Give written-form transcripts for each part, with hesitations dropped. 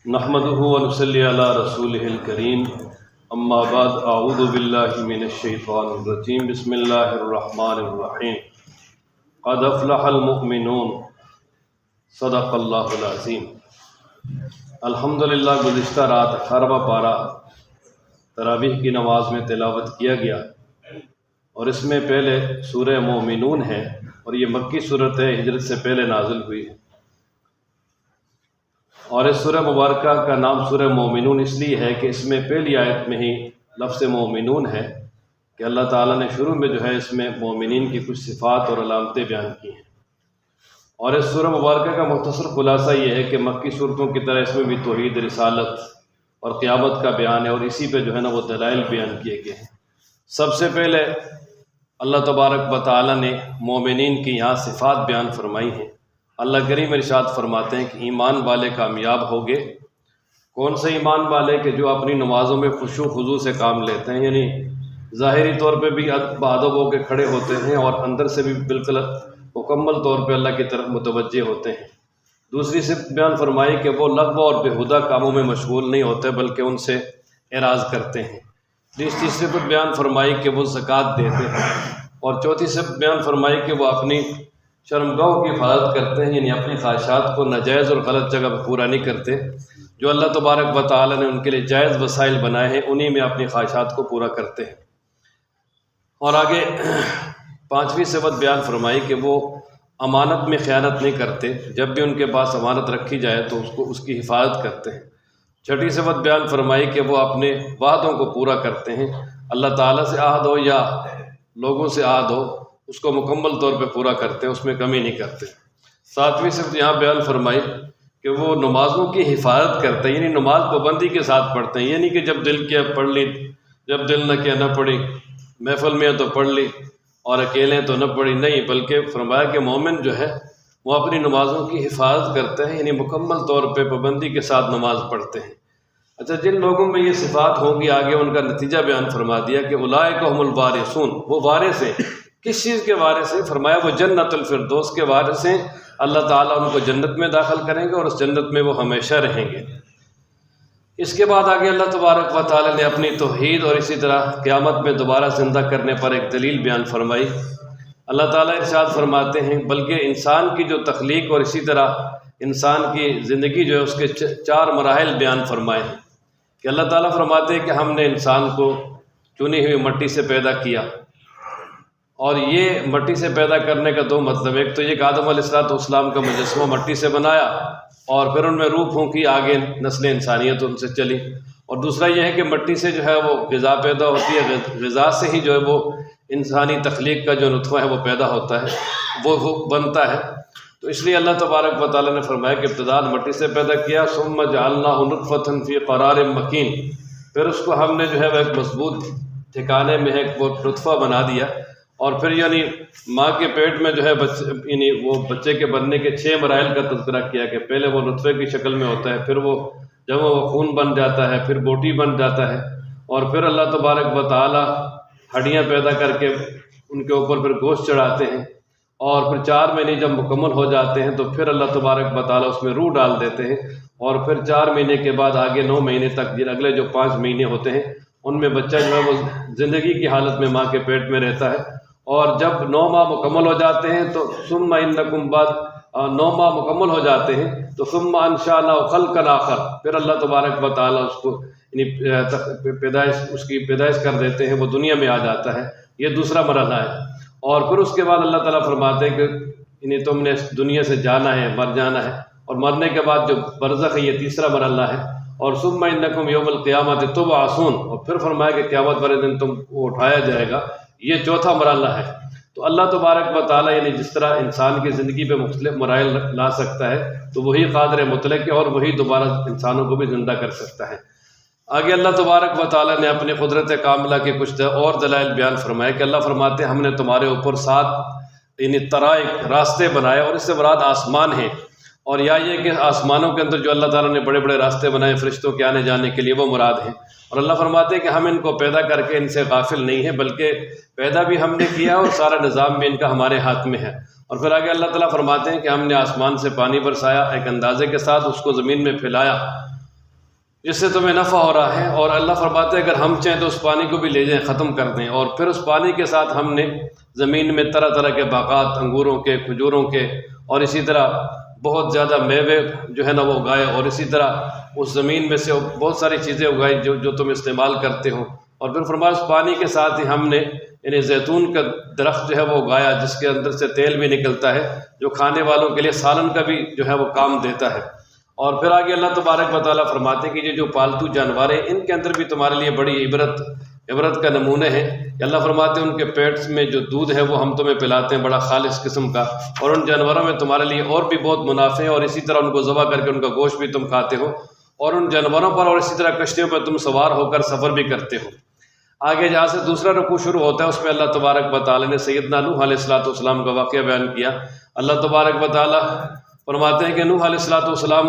نحمده ونصلي على رسوله الكريم اما بعد اعوذ باللہ من الشیطان الرجیم بسم اللہ الرحمن الرحیم قد افلح المؤمنون صدق اللہ العظیم۔ الحمدللہ گزشتہ رات 18واں پارہ تراویح کی نماز میں تلاوت کیا گیا اور اس میں پہلے سورہ مومنون ہے اور یہ مکی صورت ہے، ہجرت سے پہلے نازل ہوئی ہے، اور اس سورہ مبارکہ کا نام سورہ مومنون اس لیے ہے کہ اس میں پہلی آیت میں ہی لفظ مومنون ہے کہ اللہ تعالیٰ نے شروع میں جو ہے اس میں مومنین کی کچھ صفات اور علامتیں بیان کی ہیں، اور اس سورہ مبارکہ کا مختصر خلاصہ یہ ہے کہ مکی صورتوں کی طرح اس میں بھی توحید، رسالت اور قیامت کا بیان ہے، اور اسی پہ جو ہے نا وہ دلائل بیان کیے گئے ہیں۔ سب سے پہلے اللہ تبارک و تعالیٰ نے مومنین کی یہاں صفات بیان فرمائی ہیں۔ اللہ کریم ارشاد فرماتے ہیں کہ ایمان والے کامیاب ہوگے۔ کون سے ایمان والے؟ کہ جو اپنی نمازوں میں خشوع و خضوع سے کام لیتے ہیں، یعنی ظاہری طور پہ بھی ادب ہو کے کھڑے ہوتے ہیں اور اندر سے بھی بالکل مکمل طور پہ اللہ کی طرف متوجہ ہوتے ہیں۔ دوسری صفت بیان فرمائی کہ وہ لغو اور بےہودہ کاموں میں مشغول نہیں ہوتے بلکہ ان سے اعراض کرتے ہیں۔ تیسری صفت بیان فرمائی کہ وہ زکوٰۃ دیتے ہیں، اور چوتھی صفت بیان فرمائی کہ وہ اپنی شرمگاہوں کی حفاظت کرتے ہیں، یعنی اپنی خواہشات کو ناجائز اور غلط جگہ پہ پورا نہیں کرتے۔ جو اللہ تبارک و تعالیٰ نے ان کے لیے جائز وسائل بنائے ہیں انہی میں اپنی خواہشات کو پورا کرتے ہیں۔ اور آگے پانچویں صفت بیان فرمائی کہ وہ امانت میں خیانت نہیں کرتے، جب بھی ان کے پاس امانت رکھی جائے تو اس کی حفاظت کرتے ہیں۔ چھٹی صفت بیان فرمائی کہ وہ اپنے وعدوں کو پورا کرتے ہیں، اللہ تعالیٰ سے عہد ہو یا لوگوں سے عہد ہو اس کو مکمل طور پہ پورا کرتے ہیں، اس میں کمی نہیں کرتے۔ ساتویں صفت یہاں بیان فرمائی کہ وہ نمازوں کی حفاظت کرتے ہیں، یعنی نماز پابندی کے ساتھ پڑھتے ہیں، یعنی کہ جب دل کیا پڑھ لی، جب دل نہ کیا نہ پڑھی، محفل میں تو پڑھ لی اور اکیلے تو نہ پڑھی، نہیں، بلکہ فرمایا کہ مومن جو ہے وہ اپنی نمازوں کی حفاظت کرتے ہیں، یعنی مکمل طور پہ پابندی کے ساتھ نماز پڑھتے ہیں۔ اچھا، جن لوگوں میں یہ صفات ہوں گی آگے ان کا نتیجہ بیان فرما دیا کہ اولئک هم الوارثون، وہ وارث ہیں۔ کس چیز کے وارث ہیں؟ فرمایا وہ جنت الفردوس کے وارث ہیں، اللہ تعالیٰ ان کو جنت میں داخل کریں گے اور اس جنت میں وہ ہمیشہ رہیں گے۔ اس کے بعد آگے اللہ تبارک و تعالیٰ نے اپنی توحید اور اسی طرح قیامت میں دوبارہ زندہ کرنے پر ایک دلیل بیان فرمائی۔ اللہ تعالیٰ ارشاد فرماتے ہیں بلکہ انسان کی جو تخلیق اور اسی طرح انسان کی زندگی جو ہے اس کے 4 مراحل بیان فرمائے ہیں کہ اللہ تعالیٰ فرماتے ہیں کہ ہم نے انسان کو چنی ہوئی مٹی سے پیدا کیا، اور یہ مٹی سے پیدا کرنے کا 2 مطلب، ایک تو یہ کہ آدم علیہ السلام کا مجسمہ مٹی سے بنایا اور پھر ان میں روح پھونکی، آگے نسل انسانیت ان سے چلی، اور دوسرا یہ ہے کہ مٹی سے جو ہے وہ غذا پیدا ہوتی ہے، غذا سے ہی جو ہے وہ انسانی تخلیق کا جو نطفہ ہے وہ پیدا ہوتا ہے، وہ بنتا ہے۔ تو اس لیے اللہ تبارک و تعالیٰ نے فرمایا کہ ابتداء مٹی سے پیدا کیا، ثم جعلناہ نطفۃ فی قرار مکین، پھر اس کو ہم نے جو ہے وہ ایک مضبوط ٹھکانے میں ایک وہ نطفہ بنا دیا، اور پھر یعنی ماں کے پیٹ میں جو ہے یعنی وہ بچے کے بننے کے 6 مراحل کا تذکرہ کیا کہ پہلے وہ نطفے کی شکل میں ہوتا ہے، پھر وہ جب وہ خون بن جاتا ہے، پھر بوٹی بن جاتا ہے، اور پھر اللہ تبارک و تعالیٰ ہڈیاں پیدا کر کے ان کے اوپر پھر گوشت چڑھاتے ہیں، اور پھر 4 مہینے جب مکمل ہو جاتے ہیں تو پھر اللہ تبارک و تعالیٰ اس میں روح ڈال دیتے ہیں، اور پھر 4 مہینے کے بعد آگے 9 مہینے تک اگلے جو 5 مہینے ہوتے ہیں ان میں بچہ جو ہے وہ زندگی کی حالت میں ماں کے پیٹ میں رہتا ہے، اور جب 9 ماہ مکمل ہو جاتے ہیں تو ثم انکم بعد 9 ماہ مکمل ہو جاتے ہیں تو ثم انشأناہ خلقا آخر، پھر اللہ تبارک و تعالیٰ اس کو اس کی پیدائش کر دیتے ہیں، وہ دنیا میں آ جاتا ہے۔ یہ دوسرا مرحلہ ہے، اور پھر اس کے بعد اللہ تعالیٰ فرماتے ہیں کہ تم نے اس دنیا سے جانا ہے، مر جانا ہے، اور مرنے کے بعد جو برزخ ہے یہ تیسرا مرحلہ ہے، اور ثم انکم یوم القیامۃ تبعثون، اور پھر فرمایا کہ قیامت والے دن تم کو اٹھایا جائے گا، یہ چوتھا مرحلہ ہے۔ تو اللہ تبارک و تعالیٰ یعنی جس طرح انسان کی زندگی پہ مختلف مراحل لا سکتا ہے تو وہی قادر مطلق ہے، اور وہی دوبارہ انسانوں کو بھی زندہ کر سکتا ہے۔ آگے اللہ تبارک و تعالیٰ نے اپنے قدرت کاملہ کے کچھ اور دلائل بیان فرمائے کہ اللہ فرماتے ہیں ہم نے تمہارے اوپر 7 یعنی طرائق راستے بنائے، اور اس سے مراد آسمان ہیں، اور یا یہ کہ آسمانوں کے اندر جو اللہ تعالیٰ نے بڑے بڑے راستے بنائے فرشتوں کے آنے جانے کے لیے وہ مراد ہیں، اور اللہ فرماتے ہیں کہ ہم ان کو پیدا کر کے ان سے غافل نہیں ہیں، بلکہ پیدا بھی ہم نے کیا اور سارا نظام بھی ان کا ہمارے ہاتھ میں ہے۔ اور پھر آگے اللہ تعالیٰ فرماتے ہیں کہ ہم نے آسمان سے پانی برسایا ایک اندازے کے ساتھ، اس کو زمین میں پھیلایا، جس سے تمہیں نفع ہو رہا ہے، اور اللہ فرماتے ہیں اگر ہم چاہیں تو اس پانی کو بھی لے جائیں، ختم کر دیں، اور پھر اس پانی کے ساتھ ہم نے زمین میں طرح طرح کے باغات، انگوروں کے، کھجوروں کے، اور اسی طرح بہت زیادہ میوے جو ہے نا وہ اگائے، اور اسی طرح اس زمین میں سے بہت ساری چیزیں اگائی جو تم استعمال کرتے ہو۔ اور پھر فرمایا اس پانی کے ساتھ ہی ہم نے یعنی زیتون کا درخت جو ہے وہ اگایا، جس کے اندر سے تیل بھی نکلتا ہے، جو کھانے والوں کے لیے سالن کا بھی جو ہے وہ کام دیتا ہے۔ اور پھر آگے اللہ تبارک و تعالیٰ فرماتے ہیں کہ یہ جو پالتو جانور ہیں ان کے اندر بھی تمہارے لیے بڑی عبرت کا نمونے ہیں۔ کہ اللہ فرماتے ہیں ان کے پیٹ میں جو دودھ ہے وہ ہم تمہیں پلاتے ہیں بڑا خالص قسم کا، اور ان جانوروں میں تمہارے لیے اور بھی بہت منافع ہیں، اور اسی طرح ان کو ذبح کر کے ان کا گوشت بھی تم کھاتے ہو، اور ان جانوروں پر اور اسی طرح کشتیوں پر تم سوار ہو کر سفر بھی کرتے ہو۔ آگے جہاں سے دوسرا رکوع شروع ہوتا ہے اس میں اللہ تبارک و تعالیٰ نے سیدنا نوح علیہ السلام کا واقعہ بیان کیا۔ اللہ تبارک و تعالیٰ فرماتے ہیں کہ نوح علیہ السلام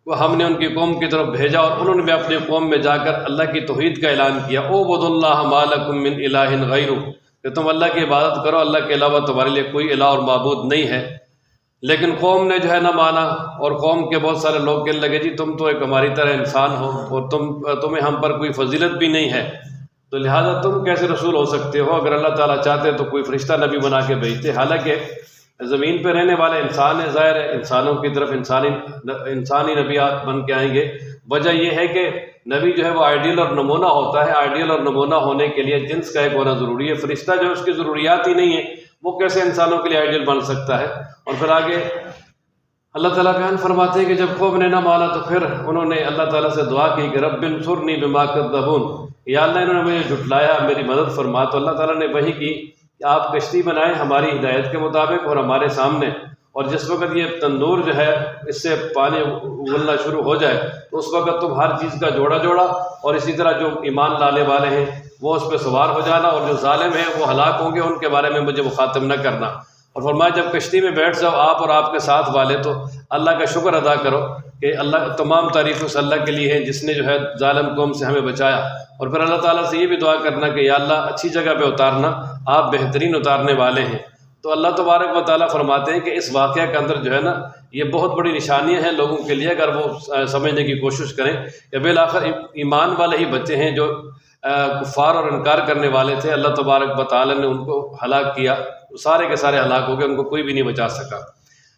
کو ہم نے ان کی قوم کی طرف بھیجا، اور انہوں نے بھی اپنی قوم میں جا کر اللہ کی توحید کا اعلان کیا۔ اعبدوا اللہ ما لکم من الہ غیرہ، کہ تم اللہ کی عبادت کرو، اللہ کے علاوہ تمہارے لیے کوئی الہ اور معبود نہیں ہے۔ لیکن قوم نے جو ہے نہ مانا، اور قوم کے بہت سارے لوگ کہنے لگے جی تم تو ایک ہماری طرح انسان ہو، اور تمہیں ہم پر کوئی فضیلت بھی نہیں ہے، تو لہٰذا تم کیسے رسول ہو سکتے ہو؟ اگر اللہ تعالیٰ چاہتے تو کوئی فرشتہ نبی بنا کے بھیجتے۔ حالانکہ زمین پہ رہنے والے انسان ہے، ظاہر ہے انسانوں کی طرف انسانی نبیات بن کے آئیں گے۔ وجہ یہ ہے کہ نبی جو ہے وہ آئیڈیل اور نمونہ ہوتا ہے، آئیڈیل اور نمونہ ہونے کے لیے جنس کا ایک ہونا ضروری ہے۔ فرشتہ جو ہے اس کی ضروریات ہی نہیں ہے، وہ کیسے انسانوں کے لیے آئیڈیل بن سکتا ہے؟ اور پھر آگے اللہ تعالیٰ بیان فرماتے ہیں کہ جب قوم نے نہ مانا تو پھر انہوں نے اللہ تعالیٰ سے دعا کی کہ رب انصرنی بما کذبون، یا اللہ انہوں نے مجھے جھٹلایا، میری مدد فرما۔ تو اللہ تعالیٰ نے وحی کی کہ آپ کشتی بنائیں ہماری ہدایت کے مطابق اور ہمارے سامنے، اور جس وقت یہ تندور جو ہے اس سے پانی اگلنا شروع ہو جائے تو اس وقت تم ہر چیز کا جوڑا اور اسی طرح جو ایمان لانے والے ہیں وہ اس پہ سوار ہو جانا، اور جو ظالم ہیں وہ ہلاک ہوں گے، ان کے بارے میں مجھے مخاطب نہ کرنا۔ اور فرمایا جب کشتی میں بیٹھ جاؤ آپ اور آپ کے ساتھ والے تو اللہ کا شکر ادا کرو کہ اللہ تمام تعریف اس اللہ کے لیے ہے جس نے جو ہے ظالم قوم سے ہمیں بچایا۔ اور پھر اللہ تعالیٰ سے یہ بھی دعا کرنا کہ یا اللہ اچھی جگہ پہ اتارنا، آپ بہترین اتارنے والے ہیں۔ تو اللہ تبارک و تعالیٰ فرماتے ہیں کہ اس واقعہ کے اندر جو ہے نا یہ بہت بڑی نشانیاں ہیں لوگوں کے لیے، اگر وہ سمجھنے کی کوشش کریں کہ بالآخر ایمان والے ہی بچے ہیں، جو کفار اور انکار کرنے والے تھے اللہ تبارک و تعالیٰ نے ان کو ہلاک کیا، سارے کے سارے ہلاک ہو گئے، ان کو کوئی بھی نہیں بچا سکا۔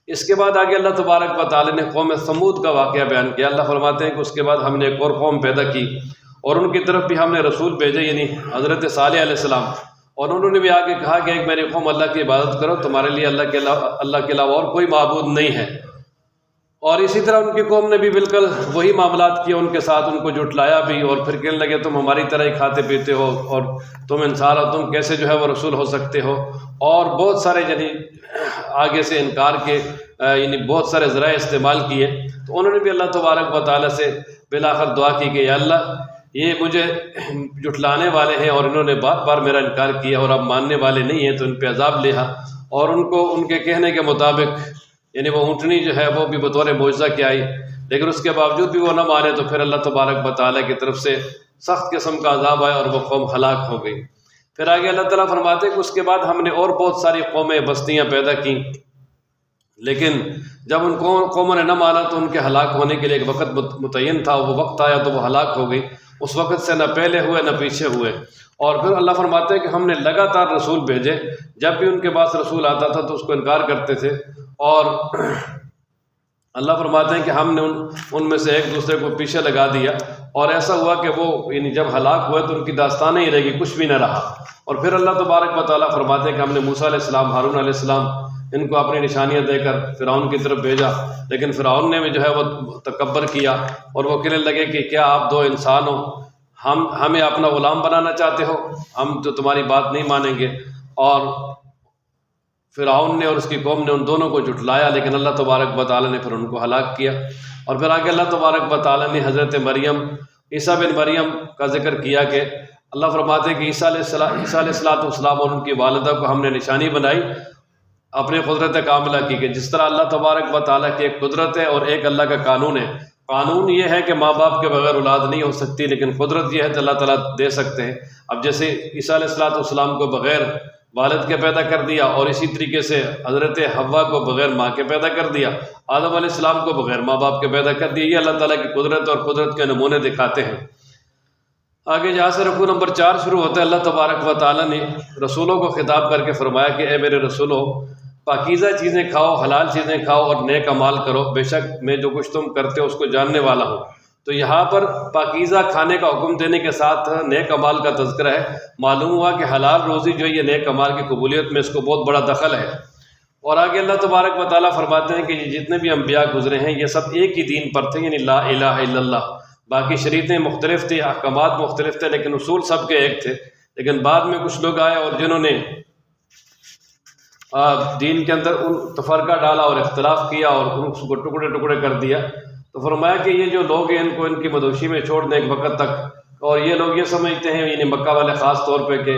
اس کے بعد آگے اللہ تبارک و تعالیٰ نے قوم ثمود کا واقعہ بیان کیا۔ اللہ فرماتے ہیں کہ اس کے بعد ہم نے ایک اور قوم پیدا کی اور ان کی طرف بھی ہم نے رسول بھیجے، یعنی حضرت صالح علیہ السلام، اور انہوں نے بھی آگے کہا کہ ایک میری قوم اللہ کی عبادت کرو، تمہارے لیے اللہ کے علاوہ اور کوئی معبود نہیں ہے۔ اور اسی طرح ان کی قوم نے بھی بالکل وہی معاملات کیے ان کے ساتھ، ان کو جھٹلایا بھی، اور پھر کہنے لگے تم ہماری طرح ہی کھاتے پیتے ہو اور تم انسان ہو، تم کیسے جو ہے وہ رسول ہو سکتے ہو، اور بہت سارے یعنی آگے سے انکار کے یعنی بہت سارے ذرائع استعمال کیے۔ تو انہوں نے بھی اللہ تبارک و تعالیٰ سے بالآخر دعا کی کہ یا اللہ یہ مجھے جھٹلانے والے ہیں اور انہوں نے بار بار میرا انکار کیا اور اب ماننے والے نہیں ہیں، تو ان پہ عذاب لیا۔ اور ان کو ان کے کہنے کے مطابق یعنی وہ اونٹنی جو ہے وہ بھی بطور معجزہ کی آئی، لیکن اس کے باوجود بھی وہ نہ مانے، تو پھر اللہ تبارک و تعالیٰ کی طرف سے سخت قسم کا عذاب آیا اور وہ قوم ہلاک ہو گئی۔ پھر آگے اللہ تعالیٰ فرماتے ہیں کہ اس کے بعد ہم نے اور بہت ساری قومیں بستیاں پیدا کیں، لیکن جب ان قوموں نے نہ مانا تو ان کے ہلاک ہونے کے لیے ایک وقت متعین تھا، وہ وقت آیا تو وہ ہلاک ہو گئی، اس وقت سے نہ پہلے ہوئے نہ پیچھے ہوئے۔ اور پھر اللہ فرماتے ہیں کہ ہم نے لگاتار رسول بھیجے، جب بھی ان کے پاس رسول آتا تھا تو اس کو انکار کرتے تھے، اور اللہ فرماتے ہیں کہ ہم نے ان میں سے ایک دوسرے کو پیچھے لگا دیا، اور ایسا ہوا کہ وہ یعنی جب ہلاک ہوئے تو ان کی داستان ہی رہ گئی، کچھ بھی نہ رہا۔ اور پھر اللہ تبارک و تعالیٰ فرماتے ہیں کہ ہم نے موسیٰ علیہ السلام، ہارون علیہ السلام ان کو اپنی نشانیاں دے کر فرعون کی طرف بھیجا، لیکن فرعون نے بھی جو ہے وہ تکبر کیا اور وہ کہنے لگے کہ کیا آپ دو انسان ہو، ہمیں اپنا غلام بنانا چاہتے ہو، ہم تو تمہاری بات نہیں مانیں گے۔ اور فرعون نے اور اس کی قوم نے ان دونوں کو جھٹلایا، لیکن اللہ تبارک و تعالیٰ نے پھر ان کو ہلاک کیا۔ اور پھر آگے اللہ تبارک و تعالیٰ نے حضرت مریم، عیسیٰ بن مریم کا ذکر کیا کہ اللہ فرماتے ہیں کہ عیسیٰ علیہ السلام اور ان کی والدہ کو ہم نے نشانی بنائی اپنے قدرت کاملہ کی، کہ جس طرح اللہ تبارک و تعالیٰ کی ایک قدرت ہے اور ایک اللہ کا قانون ہے۔ قانون یہ ہے کہ ماں باپ کے بغیر اولاد نہیں ہو سکتی، لیکن قدرت یہ ہے کہ اللہ تعالیٰ دے سکتے ہیں۔ اب جیسے عیسیٰ علیہ السلام کو بغیر والد کے پیدا کر دیا، اور اسی طریقے سے حضرت حوا کو بغیر ماں کے پیدا کر دیا، آدم علیہ السلام کو بغیر ماں باپ کے پیدا کر دیا۔ یہ اللہ تعالیٰ کی قدرت اور قدرت کے نمونے دکھاتے ہیں۔ آگے جہاں سے رکوع نمبر 4 شروع ہوتا ہے، اللہ تبارک و تعالیٰ نے رسولوں کو خطاب کر کے فرمایا کہ اے میرے رسولوں، پاکیزہ چیزیں کھاؤ، حلال چیزیں کھاؤ اور نیک اعمال کرو، بے شک میں جو کچھ تم کرتے ہو اس کو جاننے والا ہوں۔ تو یہاں پر پاکیزہ کھانے کا حکم دینے کے ساتھ نیک اعمال کا تذکرہ ہے۔ معلوم ہوا کہ حلال روزی جو ہے یہ نیک اعمال کی قبولیت میں اس کو بہت بڑا دخل ہے۔ اور آگے اللہ تبارک و تعالیٰ فرماتے ہیں کہ یہ جتنے بھی انبیاء گزرے ہیں یہ سب ایک ہی دین پر تھے، یعنی لا الہ الا اللہ۔ باقی شریعتیں مختلف تھیں، احکامات مختلف تھے، لیکن اصول سب کے ایک تھے۔ لیکن بعد میں کچھ لوگ آئے اور جنہوں نے دین کے اندر ان تفرقہ ڈالا اور اختلاف کیا اور اس کو ٹکڑے ٹکڑے کر دیا۔ تو فرمایا کہ یہ جو لوگ ہیں ان کو ان کی مدوشی میں چھوڑ دیں ایک وقت تک، اور یہ لوگ یہ سمجھتے ہیں، یعنی مکہ والے خاص طور پہ، کہ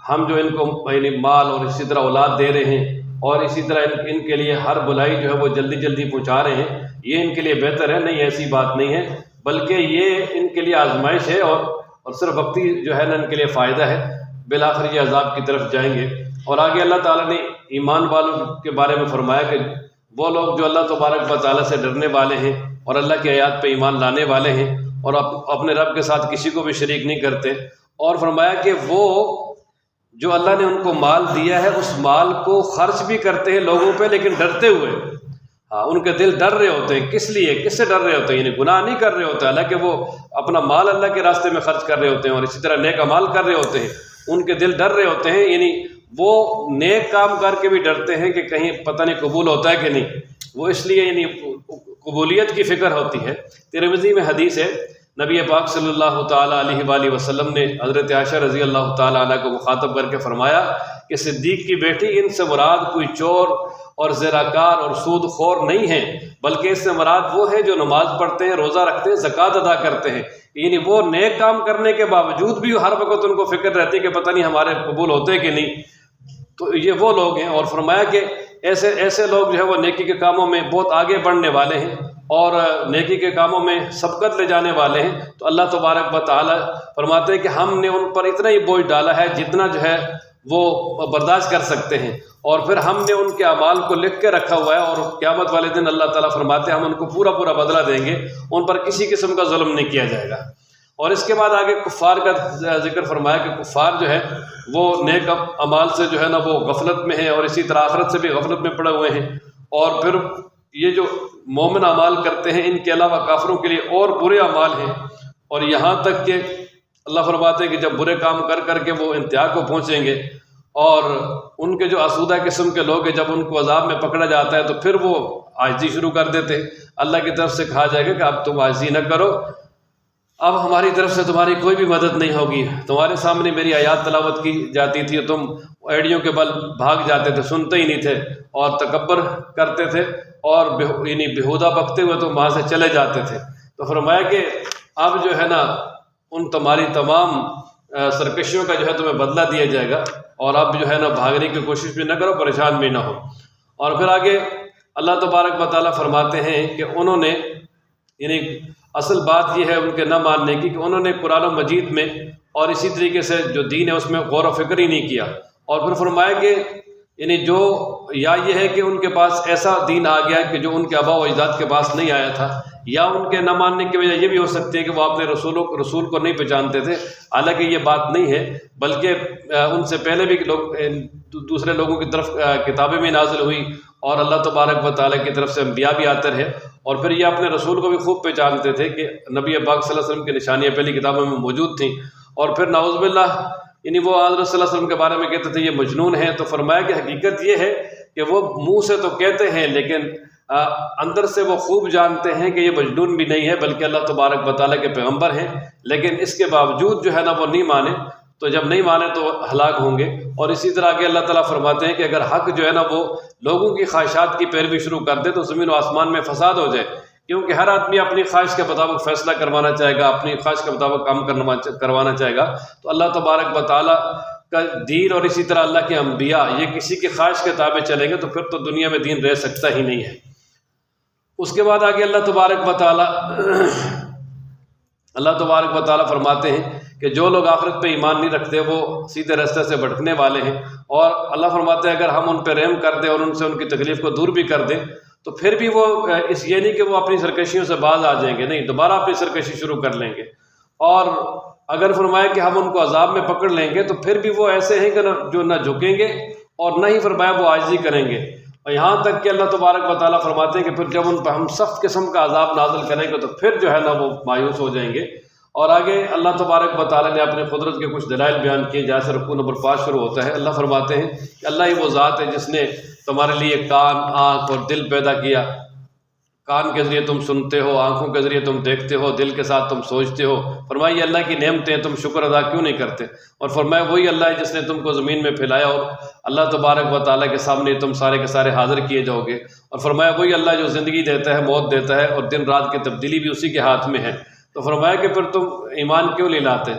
ہم جو ان کو یعنی مال اور اسی طرح اولاد دے رہے ہیں اور اسی طرح ان کے لیے ہر بلائی جو ہے وہ جلدی جلدی پہنچا رہے ہیں، یہ ان کے لیے بہتر ہے۔ نہیں، ایسی بات نہیں ہے، بلکہ یہ ان کے لیے آزمائش ہے اور صرف وقتی جو ہے نا ان کے لیے فائدہ ہے، بالآخر یہ عذاب کی طرف جائیں گے۔ اور آگے اللہ تعالیٰ نے ایمان والوں کے بارے میں فرمایا کہ وہ لوگ جو اللہ تبارک و تعالیٰ سے ڈرنے والے ہیں اور اللہ کی آیات پہ ایمان لانے والے ہیں اور اپنے رب کے ساتھ کسی کو بھی شریک نہیں کرتے، اور فرمایا کہ وہ جو اللہ نے ان کو مال دیا ہے اس مال کو خرچ بھی کرتے ہیں لوگوں پہ، لیکن ڈرتے ہوئے۔ ان کے دل ڈر رہے ہوتے ہیں۔ کس لیے؟ کس سے ڈر رہے ہوتے ہیں؟ یعنی گناہ نہیں کر رہے ہوتے، حالانکہ وہ اپنا مال اللہ کے راستے میں خرچ کر رہے ہوتے ہیں اور اسی طرح نیک اعمال کر رہے ہوتے ہیں۔ ان کے دل ڈر رہے ہوتے ہیں، یعنی وہ نیک کام کر کے بھی ڈرتے ہیں کہ کہیں پتہ نہیں قبول ہوتا ہے کہ نہیں، وہ اس لیے یعنی قبولیت کی فکر ہوتی ہے۔ ترمذی میں حدیث ہے، نبی پاک صلی اللہ تعالیٰ علیہ وآلہ وسلم نے حضرت عائشہ رضی اللہ تعالیٰ عنہ کو مخاطب کر کے فرمایا کہ صدیق کی بیٹی، ان سے مراد کوئی چور اور زراکار اور سود خور نہیں ہے، بلکہ اس سے مراد وہ ہے جو نماز پڑھتے ہیں، روزہ رکھتے ہیں، زکوٰۃ ادا کرتے ہیں۔ یعنی وہ نیک کام کرنے کے باوجود بھی ہر وقت ان کو فکر رہتی ہے کہ پتہ نہیں ہمارے قبول ہوتے کہ نہیں۔ تو یہ وہ لوگ ہیں، اور فرمایا کہ ایسے لوگ جو ہے وہ نیکی کے کاموں میں بہت آگے بڑھنے والے ہیں اور نیکی کے کاموں میں سبقت لے جانے والے ہیں۔ تو اللہ تبارک و تعالیٰ فرماتے ہیں کہ ہم نے ان پر اتنا ہی بوجھ ڈالا ہے جتنا جو ہے وہ برداشت کر سکتے ہیں، اور پھر ہم نے ان کے اعمال کو لکھ کے رکھا ہوا ہے، اور قیامت والے دن اللہ تعالیٰ فرماتے ہیں ہم ان کو پورا پورا بدلہ دیں گے، ان پر کسی قسم کا ظلم نہیں کیا جائے گا۔ اور اس کے بعد آگے کفار کا ذکر فرمایا کہ کفار جو ہے وہ نیک اعمال سے جو ہے نا وہ غفلت میں ہیں، اور اسی طرح آخرت سے بھی غفلت میں پڑے ہوئے ہیں۔ اور پھر یہ جو مومن اعمال کرتے ہیں ان کے علاوہ کافروں کے لیے اور برے اعمال ہیں، اور یہاں تک کہ اللہ فرماتے ہیں کہ جب برے کام کر کر کے وہ انتہا کو پہنچیں گے، اور ان کے جو آسودہ قسم کے لوگ ہیں جب ان کو عذاب میں پکڑا جاتا ہے تو پھر وہ عاجزی شروع کر دیتے ہیں۔ اللہ کی طرف سے کہا جائے گا کہ اب تم عاجزی نہ کرو، اب ہماری طرف سے تمہاری کوئی بھی مدد نہیں ہوگی۔ تمہارے سامنے میری آیات تلاوت کی جاتی تھی، تم ایڑیوں کے بل بھاگ جاتے تھے، سنتے ہی نہیں تھے اور تکبر کرتے تھے، اور یعنی بیہودہ بکتے ہوئے تم وہاں سے چلے جاتے تھے۔ تو فرمایا کہ اب جو ہے نا ان تمہاری تمام سرکشیوں کا جو ہے تمہیں بدلہ دیا جائے گا، اور اب جو ہے نا بھاگنے کی کوشش بھی نہ کرو، پریشان بھی نہ ہو۔ اور پھر آگے اللہ تبارک و تعالیٰ فرماتے ہیں کہ انہوں نے، یعنی اصل بات یہ ہے ان کے نہ ماننے کی کہ انہوں نے قرآن مجید میں اور اسی طریقے سے جو دین ہے اس میں غور و فکر ہی نہیں کیا۔ اور پھر فرمایا کہ یعنی جو یا یہ ہے کہ ان کے پاس ایسا دین آ گیا کہ جو ان کے آباء و اجداد کے پاس نہیں آیا تھا، یا ان کے نہ ماننے کی وجہ یہ بھی ہو سکتی ہے کہ وہ اپنے رسول کو نہیں پہچانتے تھے۔ حالانکہ یہ بات نہیں ہے، بلکہ ان سے پہلے بھی لوگ دوسرے لوگوں کی طرف کتابیں بھی نازل ہوئی، اور اللہ تبارک و تعالیٰ کی طرف سے انبیاء بھی آتے رہے، اور پھر یہ اپنے رسول کو بھی خوب پہچانتے تھے کہ نبی پاک صلی اللہ علیہ وسلم کی نشانیاں پہلی کتابوں میں موجود تھیں۔ اور پھر نعوذ باللہ یعنی وہ حضرت صلی اللہ علیہ وسلم کے بارے میں کہتے تھے یہ مجنون ہے۔ تو فرمایا کہ حقیقت یہ ہے کہ وہ منہ سے تو کہتے ہیں لیکن اندر سے وہ خوب جانتے ہیں کہ یہ مجنون بھی نہیں ہے، بلکہ اللہ تبارک و تعالیٰ کے پیغمبر ہیں، لیکن اس کے باوجود جو ہے نا وہ نہیں مانے۔ تو جب نہیں مانے تو ہلاک ہوں گے۔ اور اسی طرح کہ اللہ تعالیٰ فرماتے ہیں کہ اگر حق جو ہے نا وہ لوگوں کی خواہشات کی پیروی شروع کر دے تو زمین و آسمان میں فساد ہو جائے، کیونکہ ہر آدمی اپنی خواہش کے مطابق فیصلہ کروانا چاہے گا، اپنی خواہش کے مطابق کام کروانا چاہے گا۔ تو اللہ تبارک و تعالیٰ کا دین اور اسی طرح اللہ کے انبیاء یہ کسی کی خواہش کے تابع چلیں گے تو پھر تو دنیا میں دین رہ سکتا ہی نہیں ہے۔ اس کے بعد آگے اللہ تبارک و تعالیٰ فرماتے ہیں کہ جو لوگ آخرت پہ ایمان نہیں رکھتے وہ سیدھے راستے سے بھٹکنے والے ہیں، اور اللہ فرماتے ہیں اگر ہم ان پہ رحم کر دیں اور ان سے ان کی تکلیف کو دور بھی کر دیں تو پھر بھی وہ یہ نہیں کہ وہ اپنی سرکشیوں سے باز آ جائیں گے، نہیں، دوبارہ اپنی سرکشی شروع کر لیں گے، اور اگر فرمایا کہ ہم ان کو عذاب میں پکڑ لیں گے تو پھر بھی وہ ایسے ہیں کہ جو نہ جھکیں گے اور نہ ہی فرمایا وہ عاجزی کریں گے، اور یہاں تک کہ اللہ تبارک و تعالیٰ فرماتے ہیں کہ پھر جب ان پہ ہم سخت قسم کا عذاب نازل کریں گے تو پھر جو ہے نا وہ مایوس ہو جائیں گے۔ اور آگے اللہ تبارک و تعالیٰ نے اپنے قدرت کے کچھ دلائل بیان کیے، جیسے رکوع نمبر 5 شروع ہوتا ہے۔ اللہ فرماتے ہیں کہ اللہ ہی وہ ذات ہے جس نے تمہارے لیے کان، آنکھ اور دل پیدا کیا، کان کے ذریعے تم سنتے ہو، آنکھوں کے ذریعے تم دیکھتے ہو، دل کے ساتھ تم سوچتے ہو۔ فرمایا یہ اللہ کی نعمتیں ہیں، تم شکر ادا کیوں نہیں کرتے؟ اور فرمایا وہی اللہ ہے جس نے تم کو زمین میں پھیلایا اور اللہ تبارک و تعالیٰ کے سامنے تم سارے کے سارے حاضر کیے جاؤ گے۔ اور فرمایا وہی اللہ جو زندگی دیتا ہے، موت دیتا ہے، اور دن رات کی تبدیلی بھی اسی کے ہاتھ میں ہے۔ تو فرمایا کہ پھر تم ایمان کیوں نہیں لاتے؟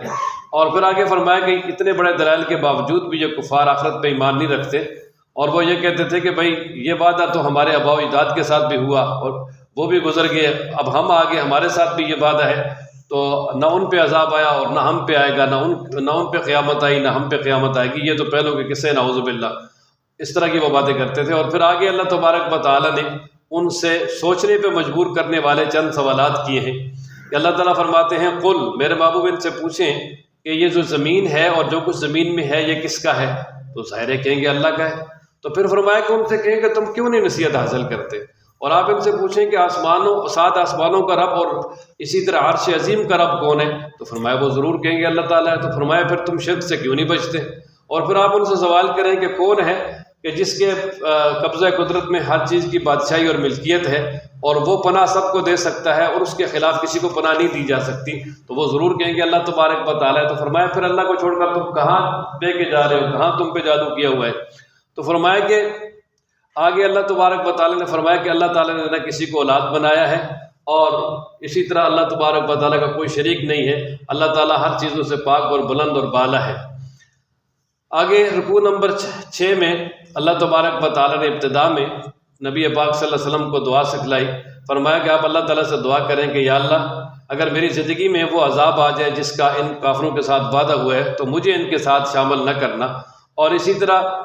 اور پھر آگے فرمایا کہ اتنے بڑے دلائل کے باوجود بھی یہ کفار آخرت پہ ایمان نہیں رکھتے، اور وہ یہ کہتے تھے کہ بھائی یہ وعدہ تو ہمارے آباء و اجداد کے ساتھ بھی ہوا اور وہ بھی گزر گئے، اب ہم آگے ہمارے ساتھ بھی یہ وعدہ ہے، تو نہ ان پہ عذاب آیا اور نہ ہم پہ آئے گا، نہ ان پہ قیامت آئی نہ ہم پہ قیامت آئے گی، یہ تو پہلوں کے قصے، نعوذ باللہ، اس طرح کی وہ باتیں کرتے تھے۔ اور پھر آگے اللہ تبارک و تعالیٰ نے ان سے سوچنے پہ مجبور کرنے والے چند سوالات کیے ہیں کہ اللہ تعالیٰ فرماتے ہیں قل، میرے محبوب ان سے پوچھیں کہ یہ جو زمین ہے اور جو کچھ زمین میں ہے یہ کس کا ہے؟ تو ظاہر ہے کہیں گے اللہ کا ہے۔ تو پھر فرمایا کہ ان سے کہیں کہ تم کیوں نہیں نصیحت حاصل کرتے؟ اور آپ ان سے پوچھیں کہ سات آسمانوں کا رب اور اسی طرح عرش عظیم کا رب کون ہے؟ تو فرمایا وہ ضرور کہیں گے اللہ تعالیٰ ہے۔ تو فرمایا پھر تم شرک سے کیوں نہیں بچتے؟ اور پھر آپ ان سے سوال کریں کہ کون ہے کہ جس کے قبضہ قدرت میں ہر چیز کی بادشاہی اور ملکیت ہے اور وہ پناہ سب کو دے سکتا ہے اور اس کے خلاف کسی کو پناہ نہیں دی جا سکتی؟ تو وہ ضرور کہیں گے اللہ تبارک و تعالیٰ ہے۔ تو فرمایا پھر اللہ کو چھوڑ کر تم کہاں لے کے جا رہے ہو؟ کہاں تم پہ جادو کیا ہوا ہے؟ تو فرمایا کہ آگے اللہ تبارک و تعالیٰ نے فرمایا کہ اللہ تعالیٰ نے نہ کسی کو اولاد بنایا ہے اور اسی طرح اللہ تبارک و تعالیٰ کا کوئی شریک نہیں ہے، اللہ تعالیٰ ہر چیزوں سے پاک اور بلند اور بالا ہے۔ آگے رکوع نمبر 6 میں اللہ تبارک و تعالیٰ نے ابتدا میں نبی پاک صلی اللہ علیہ وسلم کو دعا سکھلائی، فرمایا کہ آپ اللہ تعالیٰ سے دعا کریں کہ یا اللہ اگر میری زندگی میں وہ عذاب آ جائے جس کا ان کافروں کے ساتھ وعدہ ہوا ہے تو مجھے ان کے ساتھ شامل نہ کرنا۔ اور اسی طرح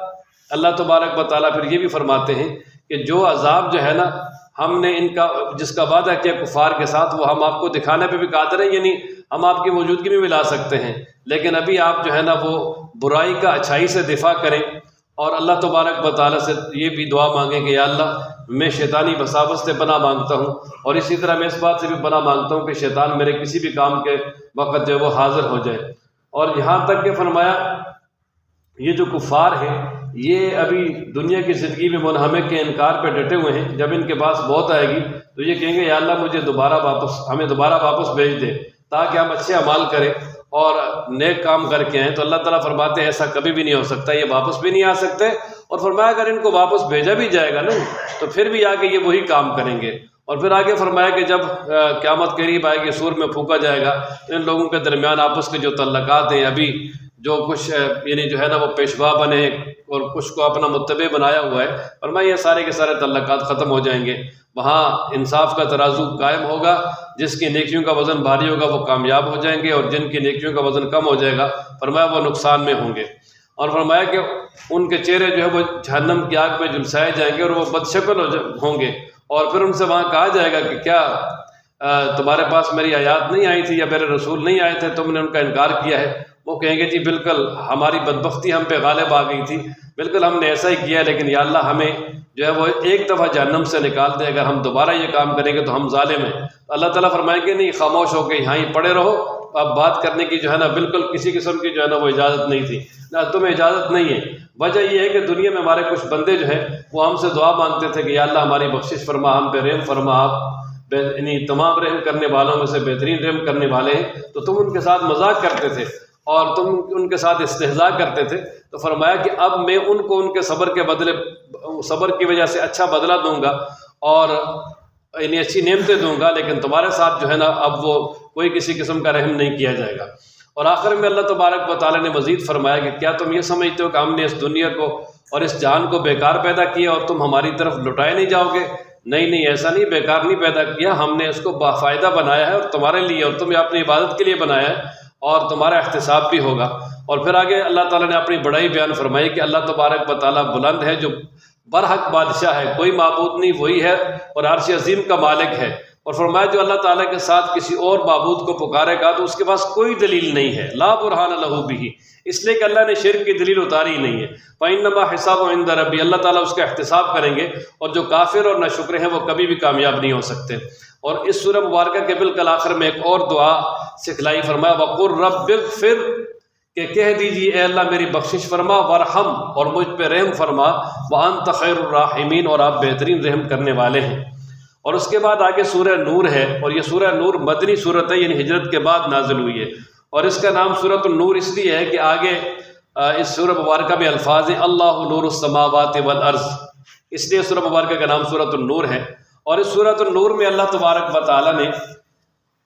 اللہ تبارک و تعالیٰ پھر یہ بھی فرماتے ہیں کہ جو عذاب جو ہے نا ہم نے ان کا جس کا وعدہ کیا کفار کے ساتھ وہ ہم آپ کو دکھانے پہ بھی قادر ہیں، یعنی ہم آپ کی موجودگی میں ملا سکتے ہیں، لیکن ابھی آپ جو ہے نا وہ برائی کا اچھائی سے دفاع کریں اور اللہ تبارک و تعالیٰ سے یہ بھی دعا مانگیں کہ یا اللہ میں شیطانی وساوس سے پناہ مانگتا ہوں، اور اسی طرح میں اس بات سے بھی پناہ مانگتا ہوں کہ شیطان میرے کسی بھی کام کے وقت جو ہے وہ حاضر ہو جائے۔ اور یہاں تک کہ فرمایا یہ جو کفار ہیں یہ ابھی دنیا کی زندگی میں منہمک کے انکار پہ ڈٹے ہوئے ہیں، جب ان کے پاس موت آئے گی تو یہ کہیں گے یا اللہ مجھے ہمیں دوبارہ واپس بھیج دے تاکہ ہم اچھے اعمال کریں اور نیک کام کر کے آئیں۔ تو اللہ تعالیٰ فرماتے ہیں ایسا کبھی بھی نہیں ہو سکتا، یہ واپس بھی نہیں آ سکتے، اور فرمایا اگر ان کو واپس بھیجا بھی جائے گا نا تو پھر بھی آگے یہ وہی کام کریں گے۔ اور پھر آگے فرمایا کہ جب قیامت قریب آئے گی، سور میں پھونکا جائے گا تو ان لوگوں کے درمیان آپس کے جو تعلقات ہیں ابھی جو کچھ یعنی جو ہے نا وہ پیشوا بنے اور کچھ کو اپنا متبع بنایا ہوا ہے، فرمایا یہ سارے کے سارے تعلقات ختم ہو جائیں گے، وہاں انصاف کا ترازو قائم ہوگا، جس کی نیکیوں کا وزن بھاری ہوگا وہ کامیاب ہو جائیں گے اور جن کی نیکیوں کا وزن کم ہو جائے گا فرمایا وہ نقصان میں ہوں گے۔ اور فرمایا کہ ان کے چہرے جو ہے وہ جہنم کی آگ میں جلسائے جائیں گے اور وہ بدشکل ہوں گے، اور پھر ان سے وہاں کہا جائے گا کہ کیا تمہارے پاس میری آیات نہیں آئی تھی یا میرے رسول نہیں آئے تھے، تم نے ان کا انکار کیا ہے؟ وہ کہیں گے جی بالکل ہماری بدبختی ہم پہ غالب آ گئی تھی، بالکل ہم نے ایسا ہی کیا، لیکن یا اللہ ہمیں جو ہے وہ ایک دفعہ جہنم سے نکال دے، اگر ہم دوبارہ یہ کام کریں گے تو ہم ظالم ہیں۔ اللہ تعالیٰ فرمائیں گے نہیں، خاموش ہو کے یہاں ہی پڑے رہو، اب بات کرنے کی جو ہے نا بالکل کسی قسم کی جو ہے نا وہ اجازت نہیں تھی، نہ تمہیں اجازت نہیں ہے۔ وجہ یہ ہے کہ دنیا میں ہمارے کچھ بندے جو ہیں وہ ہم سے دعا مانگتے تھے کہ یا اللہ ہماری بخشش فرما، ہم پہ رحم فرما، آپ یعنی تمام رحم کرنے والوں میں سے بہترین رحم کرنے والے ہیں، تو تم ان کے ساتھ مذاق کرتے تھے اور تم ان کے ساتھ استہزاء کرتے تھے۔ تو فرمایا کہ اب میں ان کو ان کے صبر کے بدلے صبر کی وجہ سے اچھا بدلہ دوں گا اور یعنی اچھی نعمتیں دوں گا، لیکن تمہارے ساتھ جو ہے نا اب وہ کوئی کسی قسم کا رحم نہیں کیا جائے گا۔ اور آخر میں اللہ تبارک و تعالیٰ نے مزید فرمایا کہ کیا تم یہ سمجھتے ہو کہ ہم نے اس دنیا کو اور اس جان کو بیکار پیدا کیا اور تم ہماری طرف لٹائے نہیں جاؤ گے؟ نہیں، ایسا نہیں، بیکار نہیں پیدا کیا، ہم نے اس کو بافائدہ بنایا ہے اور تمہارے لیے اور تمہیں اپنی عبادت کے لیے بنایا ہے، اور تمہارا احتساب بھی ہوگا۔ اور پھر آگے اللہ تعالیٰ نے اپنی بڑائی بیان فرمائی کہ اللہ تبارک و تعالیٰ بلند ہے، جو برحق بادشاہ ہے، کوئی معبود نہیں، وہی ہے اور عرش عظیم کا مالک ہے۔ اور فرمایا جو اللہ تعالیٰ کے ساتھ کسی اور معبود کو پکارے گا تو اس کے پاس کوئی دلیل نہیں ہے، لا برہان لہ بہ، اس لیے کہ اللہ نے شرک کی دلیل اتاری ہی نہیں ہے۔ فإنما حسابہ عند ربی، اللہ تعالیٰ اس کا احتساب کریں گے، اور جو کافر اور ناشکر ہیں وہ کبھی بھی کامیاب نہیں ہو سکتے۔ اور اس سورہ مبارکہ کے بالکل آخر میں ایک اور دعا سکھلائی، فرمایا وقل رب اغفر، کہ کہہ دیجیے اے اللہ میری بخشش فرما، ورحم، اور مجھ پہ رحم فرما، وانت خیر الراحمین، اور آپ بہترین رحم کرنے والے ہیں۔ اور اس کے بعد آگے سورہ نور ہے، اور یہ سورہ نور مدنی صورت ہے، یعنی ہجرت کے بعد نازل ہوئی ہے، اور اس کا نام سورۃ النور اس لیے ہے کہ آگے اس سورہ مبارکہ میں الفاظ ہیں اللہ نور السماوات والارض، اس لیے سورہ مبارکہ کا نام سورۃ النور ہے۔ اور اس سورۃ النور میں اللہ تبارک و تعالیٰ نے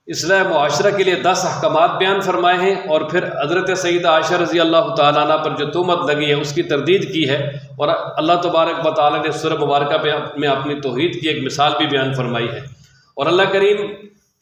اصلاح معاشرہ کے لیے 10 احکامات بیان فرمائے ہیں، اور پھر حضرت سیدہ عائشہ رضی اللہ تعالیٰ عنہ پر جو تہمت لگی ہے اس کی تردید کی ہے، اور اللہ تبارک و تعالیٰ نے سورہ مبارکہ میں اپنی توحید کی ایک مثال بھی بیان فرمائی ہے۔ اور اللہ کریم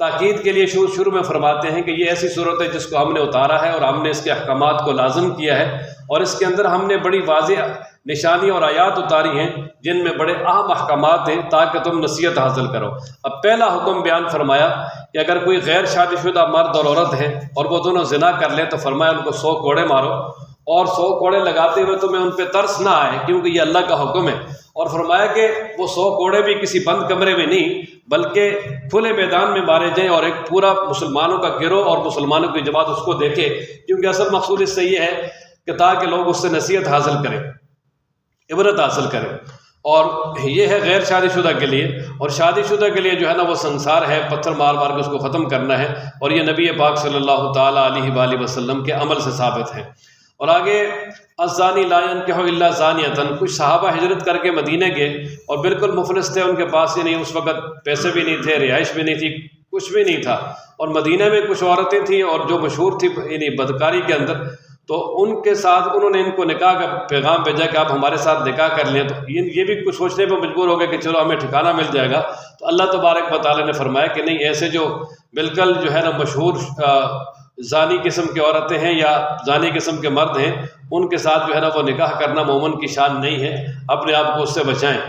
تاکید کے لیے شروع میں فرماتے ہیں کہ یہ ایسی صورت ہے جس کو ہم نے اتارا ہے، اور ہم نے اس کے احکامات کو لازم کیا ہے، اور اس کے اندر ہم نے بڑی واضح نشانی اور آیات اتاری ہیں جن میں بڑے اہم احکامات ہیں تاکہ تم نصیحت حاصل کرو۔ اب پہلا حکم بیان فرمایا کہ اگر کوئی غیر شادی شدہ مرد اور عورت ہے اور وہ دونوں زنا کر لیں تو فرمایا ان کو 100 کوڑے مارو، اور 100 کوڑے لگاتے ہوئے تمہیں ان پہ ترس نہ آئے کیونکہ یہ اللہ کا حکم ہے۔ اور فرمایا کہ وہ 100 کوڑے بھی کسی بند کمرے میں نہیں بلکہ کھلے میدان میں مارے جائیں، اور ایک پورا مسلمانوں کا گروہ اور مسلمانوں کی جماعت اس کو دیکھے، کیونکہ اصل مقصود اس سے یہ ہے کہ تاکہ لوگ اس سے نصیحت حاصل کریں، عبرت حاصل کریں۔ اور یہ ہے غیر شادی شدہ کے لیے، اور شادی شدہ کے لیے جو ہے نا وہ سنسار ہے، پتھر مار مار کے اس کو ختم کرنا ہے، اور یہ نبی پاک صلی اللہ تعالیٰ علیہ وآلہ وسلم کے عمل سے ثابت ہے۔ اور آگے الزانی لا ينکح الا زانیۃ، کچھ صحابہ ہجرت کر کے مدینہ گئے اور بالکل مفلس تھے، ان کے پاس ہی نہیں، اس وقت پیسے بھی نہیں تھے، رہائش بھی نہیں تھی، کچھ بھی نہیں تھا، اور مدینہ میں کچھ عورتیں تھیں اور جو مشہور تھی یعنی بدکاری کے اندر، تو ان کے ساتھ انہوں نے ان کو نکاح کا پیغام بھیجا کہ آپ ہمارے ساتھ نکاح کر لیں، تو یہ بھی کچھ سوچنے پہ مجبور ہو گئے کہ چلو ہمیں ٹھکانہ مل جائے گا۔ تو اللہ تبارک و تعالیٰ نے فرمایا کہ نہیں، ایسے جو بالکل جو ہے نا مشہور زانی قسم کی عورتیں ہیں یا زانی قسم کے مرد ہیں، ان کے ساتھ جو ہے نا وہ نکاح کرنا مومن کی شان نہیں ہے، اپنے آپ کو اس سے بچائیں۔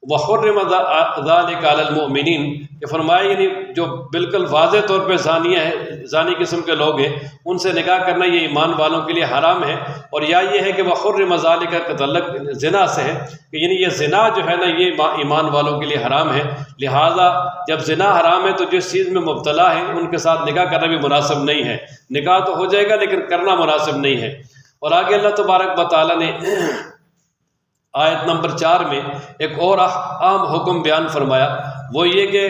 وَحُرِّمَ ذَلِكَ عَلَى الْمُؤْمِنِينَ، کہ فرمایا یعنی جو بالکل واضح طور پہ زانی قسم کے لوگ ہیں ان سے نکاح کرنا یہ ایمان والوں کے لیے حرام ہے۔ اور یا یہ ہے کہ وَحُرِّمَ ذَلِكَ کا تعلق زنا سے ہے کہ یعنی یہ زنا جو ہے نا یہ ایمان والوں کے لیے حرام ہے، لہٰذا جب زنا حرام ہے تو جس چیز میں مبتلا ہے ان کے ساتھ نکاح کرنا بھی مناسب نہیں ہے، نکاح تو ہو جائے گا لیکن کرنا مناسب نہیں ہے۔ اور آگے اللہ تبارک و تعالیٰ نے آیت نمبر 4 میں ایک اور عام حکم بیان فرمایا، وہ یہ کہ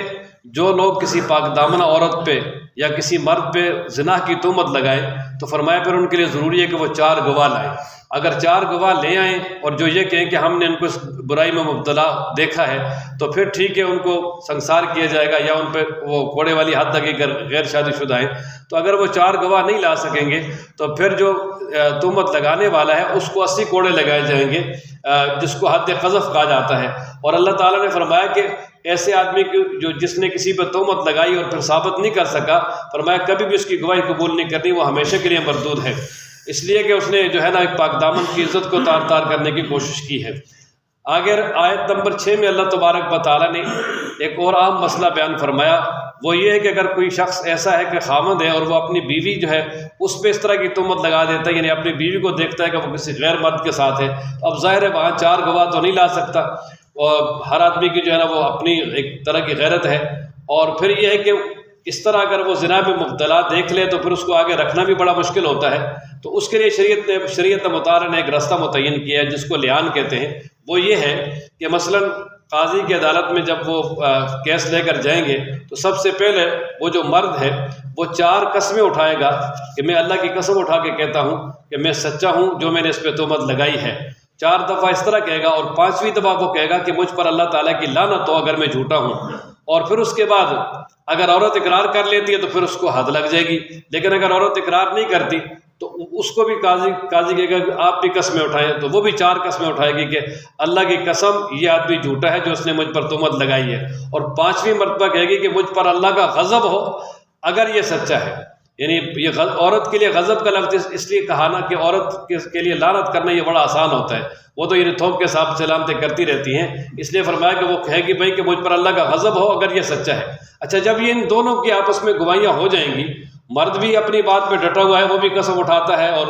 جو لوگ کسی پاک دامنہ عورت پہ یا کسی مرد پہ زنا کی تہمت لگائیں تو فرمایا پھر ان کے لیے ضروری ہے کہ وہ 4 گواہ لائیں۔ اگر 4 گواہ لے آئیں اور جو یہ کہیں کہ ہم نے ان کو اس برائی میں مبتلا دیکھا ہے تو پھر ٹھیک ہے، ان کو سنسار کیا جائے گا یا ان پہ وہ کوڑے والی حد لگے کر غیر شادی شدہ ہیں۔ تو اگر وہ 4 گواہ نہیں لا سکیں گے تو پھر جو تہمت لگانے والا ہے اس کو 80 کوڑے لگائے جائیں گے، جس کو حد قذف کہا جاتا ہے۔ اور اللہ تعالیٰ نے فرمایا کہ ایسے آدمی کی جس نے کسی پہ تہمت لگائی اور پھر ثابت نہیں کر سکا، فرمایا کبھی بھی اس کی گواہی قبول نہیں کرنی، وہ ہمیشہ کے لیے مردود ہے، اس لیے کہ اس نے جو ہے نا ایک پاک دامن کی عزت کو تار تار کرنے کی کوشش کی ہے۔ آگے آیت نمبر 6 میں اللہ تبارک و تعالیٰ نے ایک اور عام مسئلہ بیان فرمایا، وہ یہ ہے کہ اگر کوئی شخص ایسا ہے کہ خامد ہے اور وہ اپنی بیوی جو ہے اس پہ اس طرح کی تہمت لگا دیتا ہے، یعنی اپنی بیوی کو دیکھتا ہے کہ وہ کسی غیر مرد کے ساتھ ہے، اب ظاہر ہے وہاں 4 گواہ تو نہیں لا سکتا، اور ہر آدمی کی جو ہے نا وہ اپنی ایک طرح کی غیرت ہے۔ اور پھر یہ ہے کہ اس طرح اگر وہ زنا میں مبتلا دیکھ لے تو پھر اس کو آگے رکھنا بھی بڑا مشکل ہوتا ہے، تو اس کے لیے شریعت مطالعہ نے ایک راستہ متعین کیا ہے جس کو لیان کہتے ہیں۔ وہ یہ ہے کہ مثلا قاضی کی عدالت میں جب وہ کیس لے کر جائیں گے تو سب سے پہلے وہ جو مرد ہے وہ 4 قسمیں اٹھائے گا کہ میں اللہ کی قسم اٹھا کے کہتا ہوں کہ میں سچا ہوں جو میں نے اس پہ تہمت لگائی ہے، 4 دفعہ اس طرح کہے گا، اور 5ویں دفعہ وہ کہے گا کہ مجھ پر اللہ تعالیٰ کی لعنت ہو اگر میں جھوٹا ہوں۔ اور پھر اس کے بعد اگر عورت اقرار کر لیتی ہے تو پھر اس کو حد لگ جائے گی، لیکن اگر عورت اقرار نہیں کرتی تو اس کو بھی قاضی کہے گا کہ آپ بھی قسمیں اٹھائیں، تو وہ بھی 4 قسمیں اٹھائے گی کہ اللہ کی قسم یہ آدمی جھوٹا ہے جو اس نے مجھ پر تہمت لگائی ہے، اور 5ویں مرتبہ کہے گی کہ مجھ پر اللہ کا غضب ہو اگر یہ سچا ہے۔ یعنی یہ عورت کے لیے غضب کا لفظ اس لیے کہا نا کہ عورت کے لیے لعنت کرنا یہ بڑا آسان ہوتا ہے، وہ تو یعنی تھوک کے ساتھ سلامتیں کرتی رہتی ہیں، اس لیے فرمایا کہ وہ کہے گی بھائی کہ مجھ پر اللہ کا غضب ہو اگر یہ سچا ہے۔ اچھا، جب یہ ان دونوں کی آپس میں گواہیاں ہو جائیں گی، مرد بھی اپنی بات پہ ڈٹا ہوا ہے، وہ بھی قسم اٹھاتا ہے اور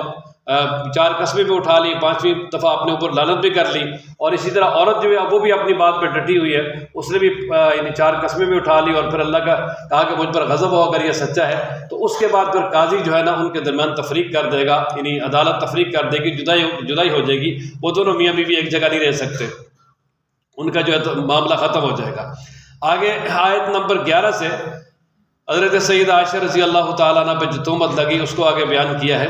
4 قسمیں بھی اٹھا لی، 5ویں دفعہ اپنے اوپر لعنت بھی کر لی، اور اسی طرح عورت جو ہے وہ بھی اپنی بات پہ ڈٹی ہوئی ہے، اس نے بھی یعنی 4 قسمیں بھی اٹھا لی اور پھر اللہ کا کہا کہ مجھ پر غضب ہو اگر یہ سچا ہے، تو اس کے بعد پھر قاضی جو ہے نا ان کے درمیان تفریق کر دے گا، یعنی عدالت تفریق کر دے گی، جدائی ہو جائے گی، وہ دونوں میاں بیوی ایک جگہ نہیں رہ سکتے، ان کا جو ہے معاملہ ختم ہو جائے گا۔ آگے آیت نمبر 11 سے حضرت سیدہ عائشہ رضی اللہ تعالیٰ عنہ پہ جو تہمت لگی اس کو آگے بیان کیا ہے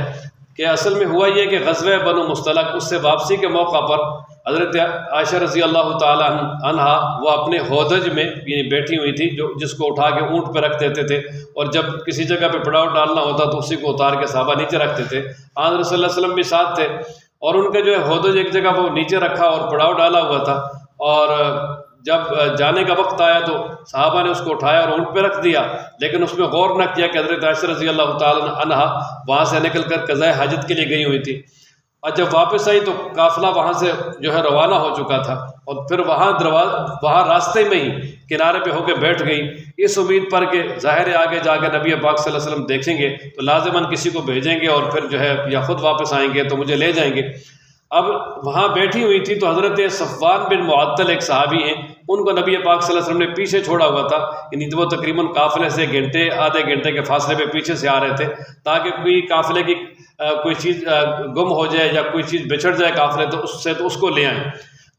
کہ اصل میں ہوا یہ کہ غزوہ بنو مستلق اس سے واپسی کے موقع پر حضرت عائشہ رضی اللہ تعالیٰ عنہا وہ اپنے ہودج میں یعنی بیٹھی ہوئی تھی، جس کو اٹھا کے اونٹ پہ رکھ دیتے تھے، اور جب کسی جگہ پہ پڑاؤ ڈالنا ہوتا تو اسی کو اتار کے صحابہ نیچے رکھتے تھے۔ آن رسول اللہ علیہ وسلم بھی ساتھ تھے، اور ان کا جو ہے ہودج ایک جگہ وہ نیچے رکھا اور پڑاؤ ڈالا ہوا تھا، اور جب جانے کا وقت آیا تو صحابہ نے اس کو اٹھایا اور اونٹ پہ رکھ دیا، لیکن اس میں غور نہ کیا کہ حضرت عائشہ رضی اللہ تعالیٰ عنہا وہاں سے نکل کر قضاء حاجت کے لیے گئی ہوئی تھی، اور جب واپس آئی تو قافلہ وہاں سے جو ہے روانہ ہو چکا تھا، اور پھر وہاں راستے میں ہی کنارے پہ ہو کے بیٹھ گئی، اس امید پر کہ ظاہر آگے جا کے نبی پاک صلی اللہ علیہ وسلم دیکھیں گے تو لازماً کسی کو بھیجیں گے اور پھر جو ہے یا خود واپس آئیں گے تو مجھے لے جائیں گے۔ اب وہاں بیٹھی ہوئی تھی تو حضرت صفوان بن معطل ایک صحابی ہیں، ان کو نبی پاک صلی اللہ علیہ وسلم نے پیچھے چھوڑا ہوا تھا، یعنی وہ تقریباً قافلے سے آدھے گھنٹے کے فاصلے پہ پیچھے سے آ رہے تھے تاکہ کوئی قافلے کی کوئی چیز گم ہو جائے یا کوئی چیز بچھڑ جائے قافلے تو اس کو لے آئیں۔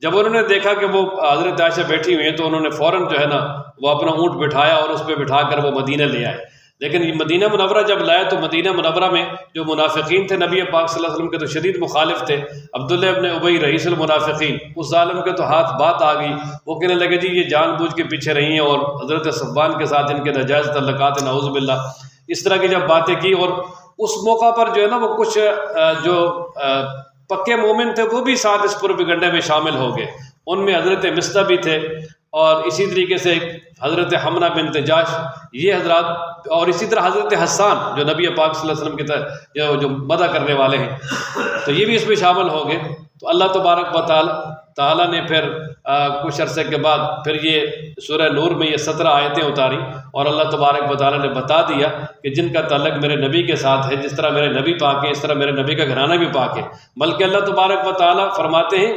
جب انہوں نے دیکھا کہ وہ حضرت عائشہ بیٹھی ہوئی ہیں تو انہوں نے فوراً جو ہے نا وہ اپنا اونٹ بٹھایا اور اس پہ بٹھا کر وہ مدینہ لے آئے۔ لیکن یہ مدینہ منورہ جب لائے تو مدینہ منورہ میں جو منافقین تھے نبی پاک صلی اللہ علیہ وسلم کے تو شدید مخالف تھے، عبداللہ ابن ابی رئیس المنافقین، اس ظالم کے تو ہاتھ بات آ گئی، وہ کہنے لگے جی یہ جان بوجھ کے پیچھے رہی ہیں اور حضرت صفوان کے ساتھ ان کے ناجائز تعلقات، نعوذ باللہ، اس طرح کی جب باتیں کی، اور اس موقع پر جو ہے نا وہ کچھ جو پکے مومن تھے وہ بھی ساتھ اس پروپیگنڈے میں شامل ہو گئے، ان میں حضرت مصطح بھی تھے، اور اسی طریقے سے حضرت حمنہ بنت جاش، یہ حضرات، اور اسی طرح حضرت حسان جو نبی پاک صلی اللہ علیہ وسلم کے جو مدح کرنے والے ہیں، تو یہ بھی اس میں شامل ہو گئے۔ تو اللہ تبارک و تعالیٰ نے پھر کچھ عرصے کے بعد پھر یہ سورہ نور میں یہ 17 آیتیں اتاری، اور اللہ تبارک و تعالیٰ نے بتا دیا کہ جن کا تعلق میرے نبی کے ساتھ ہے، جس طرح میرے نبی پاک ہیں اس طرح میرے نبی کا گھرانہ بھی پاک ہے، بلکہ اللہ تبارک و تعالیٰ فرماتے ہیں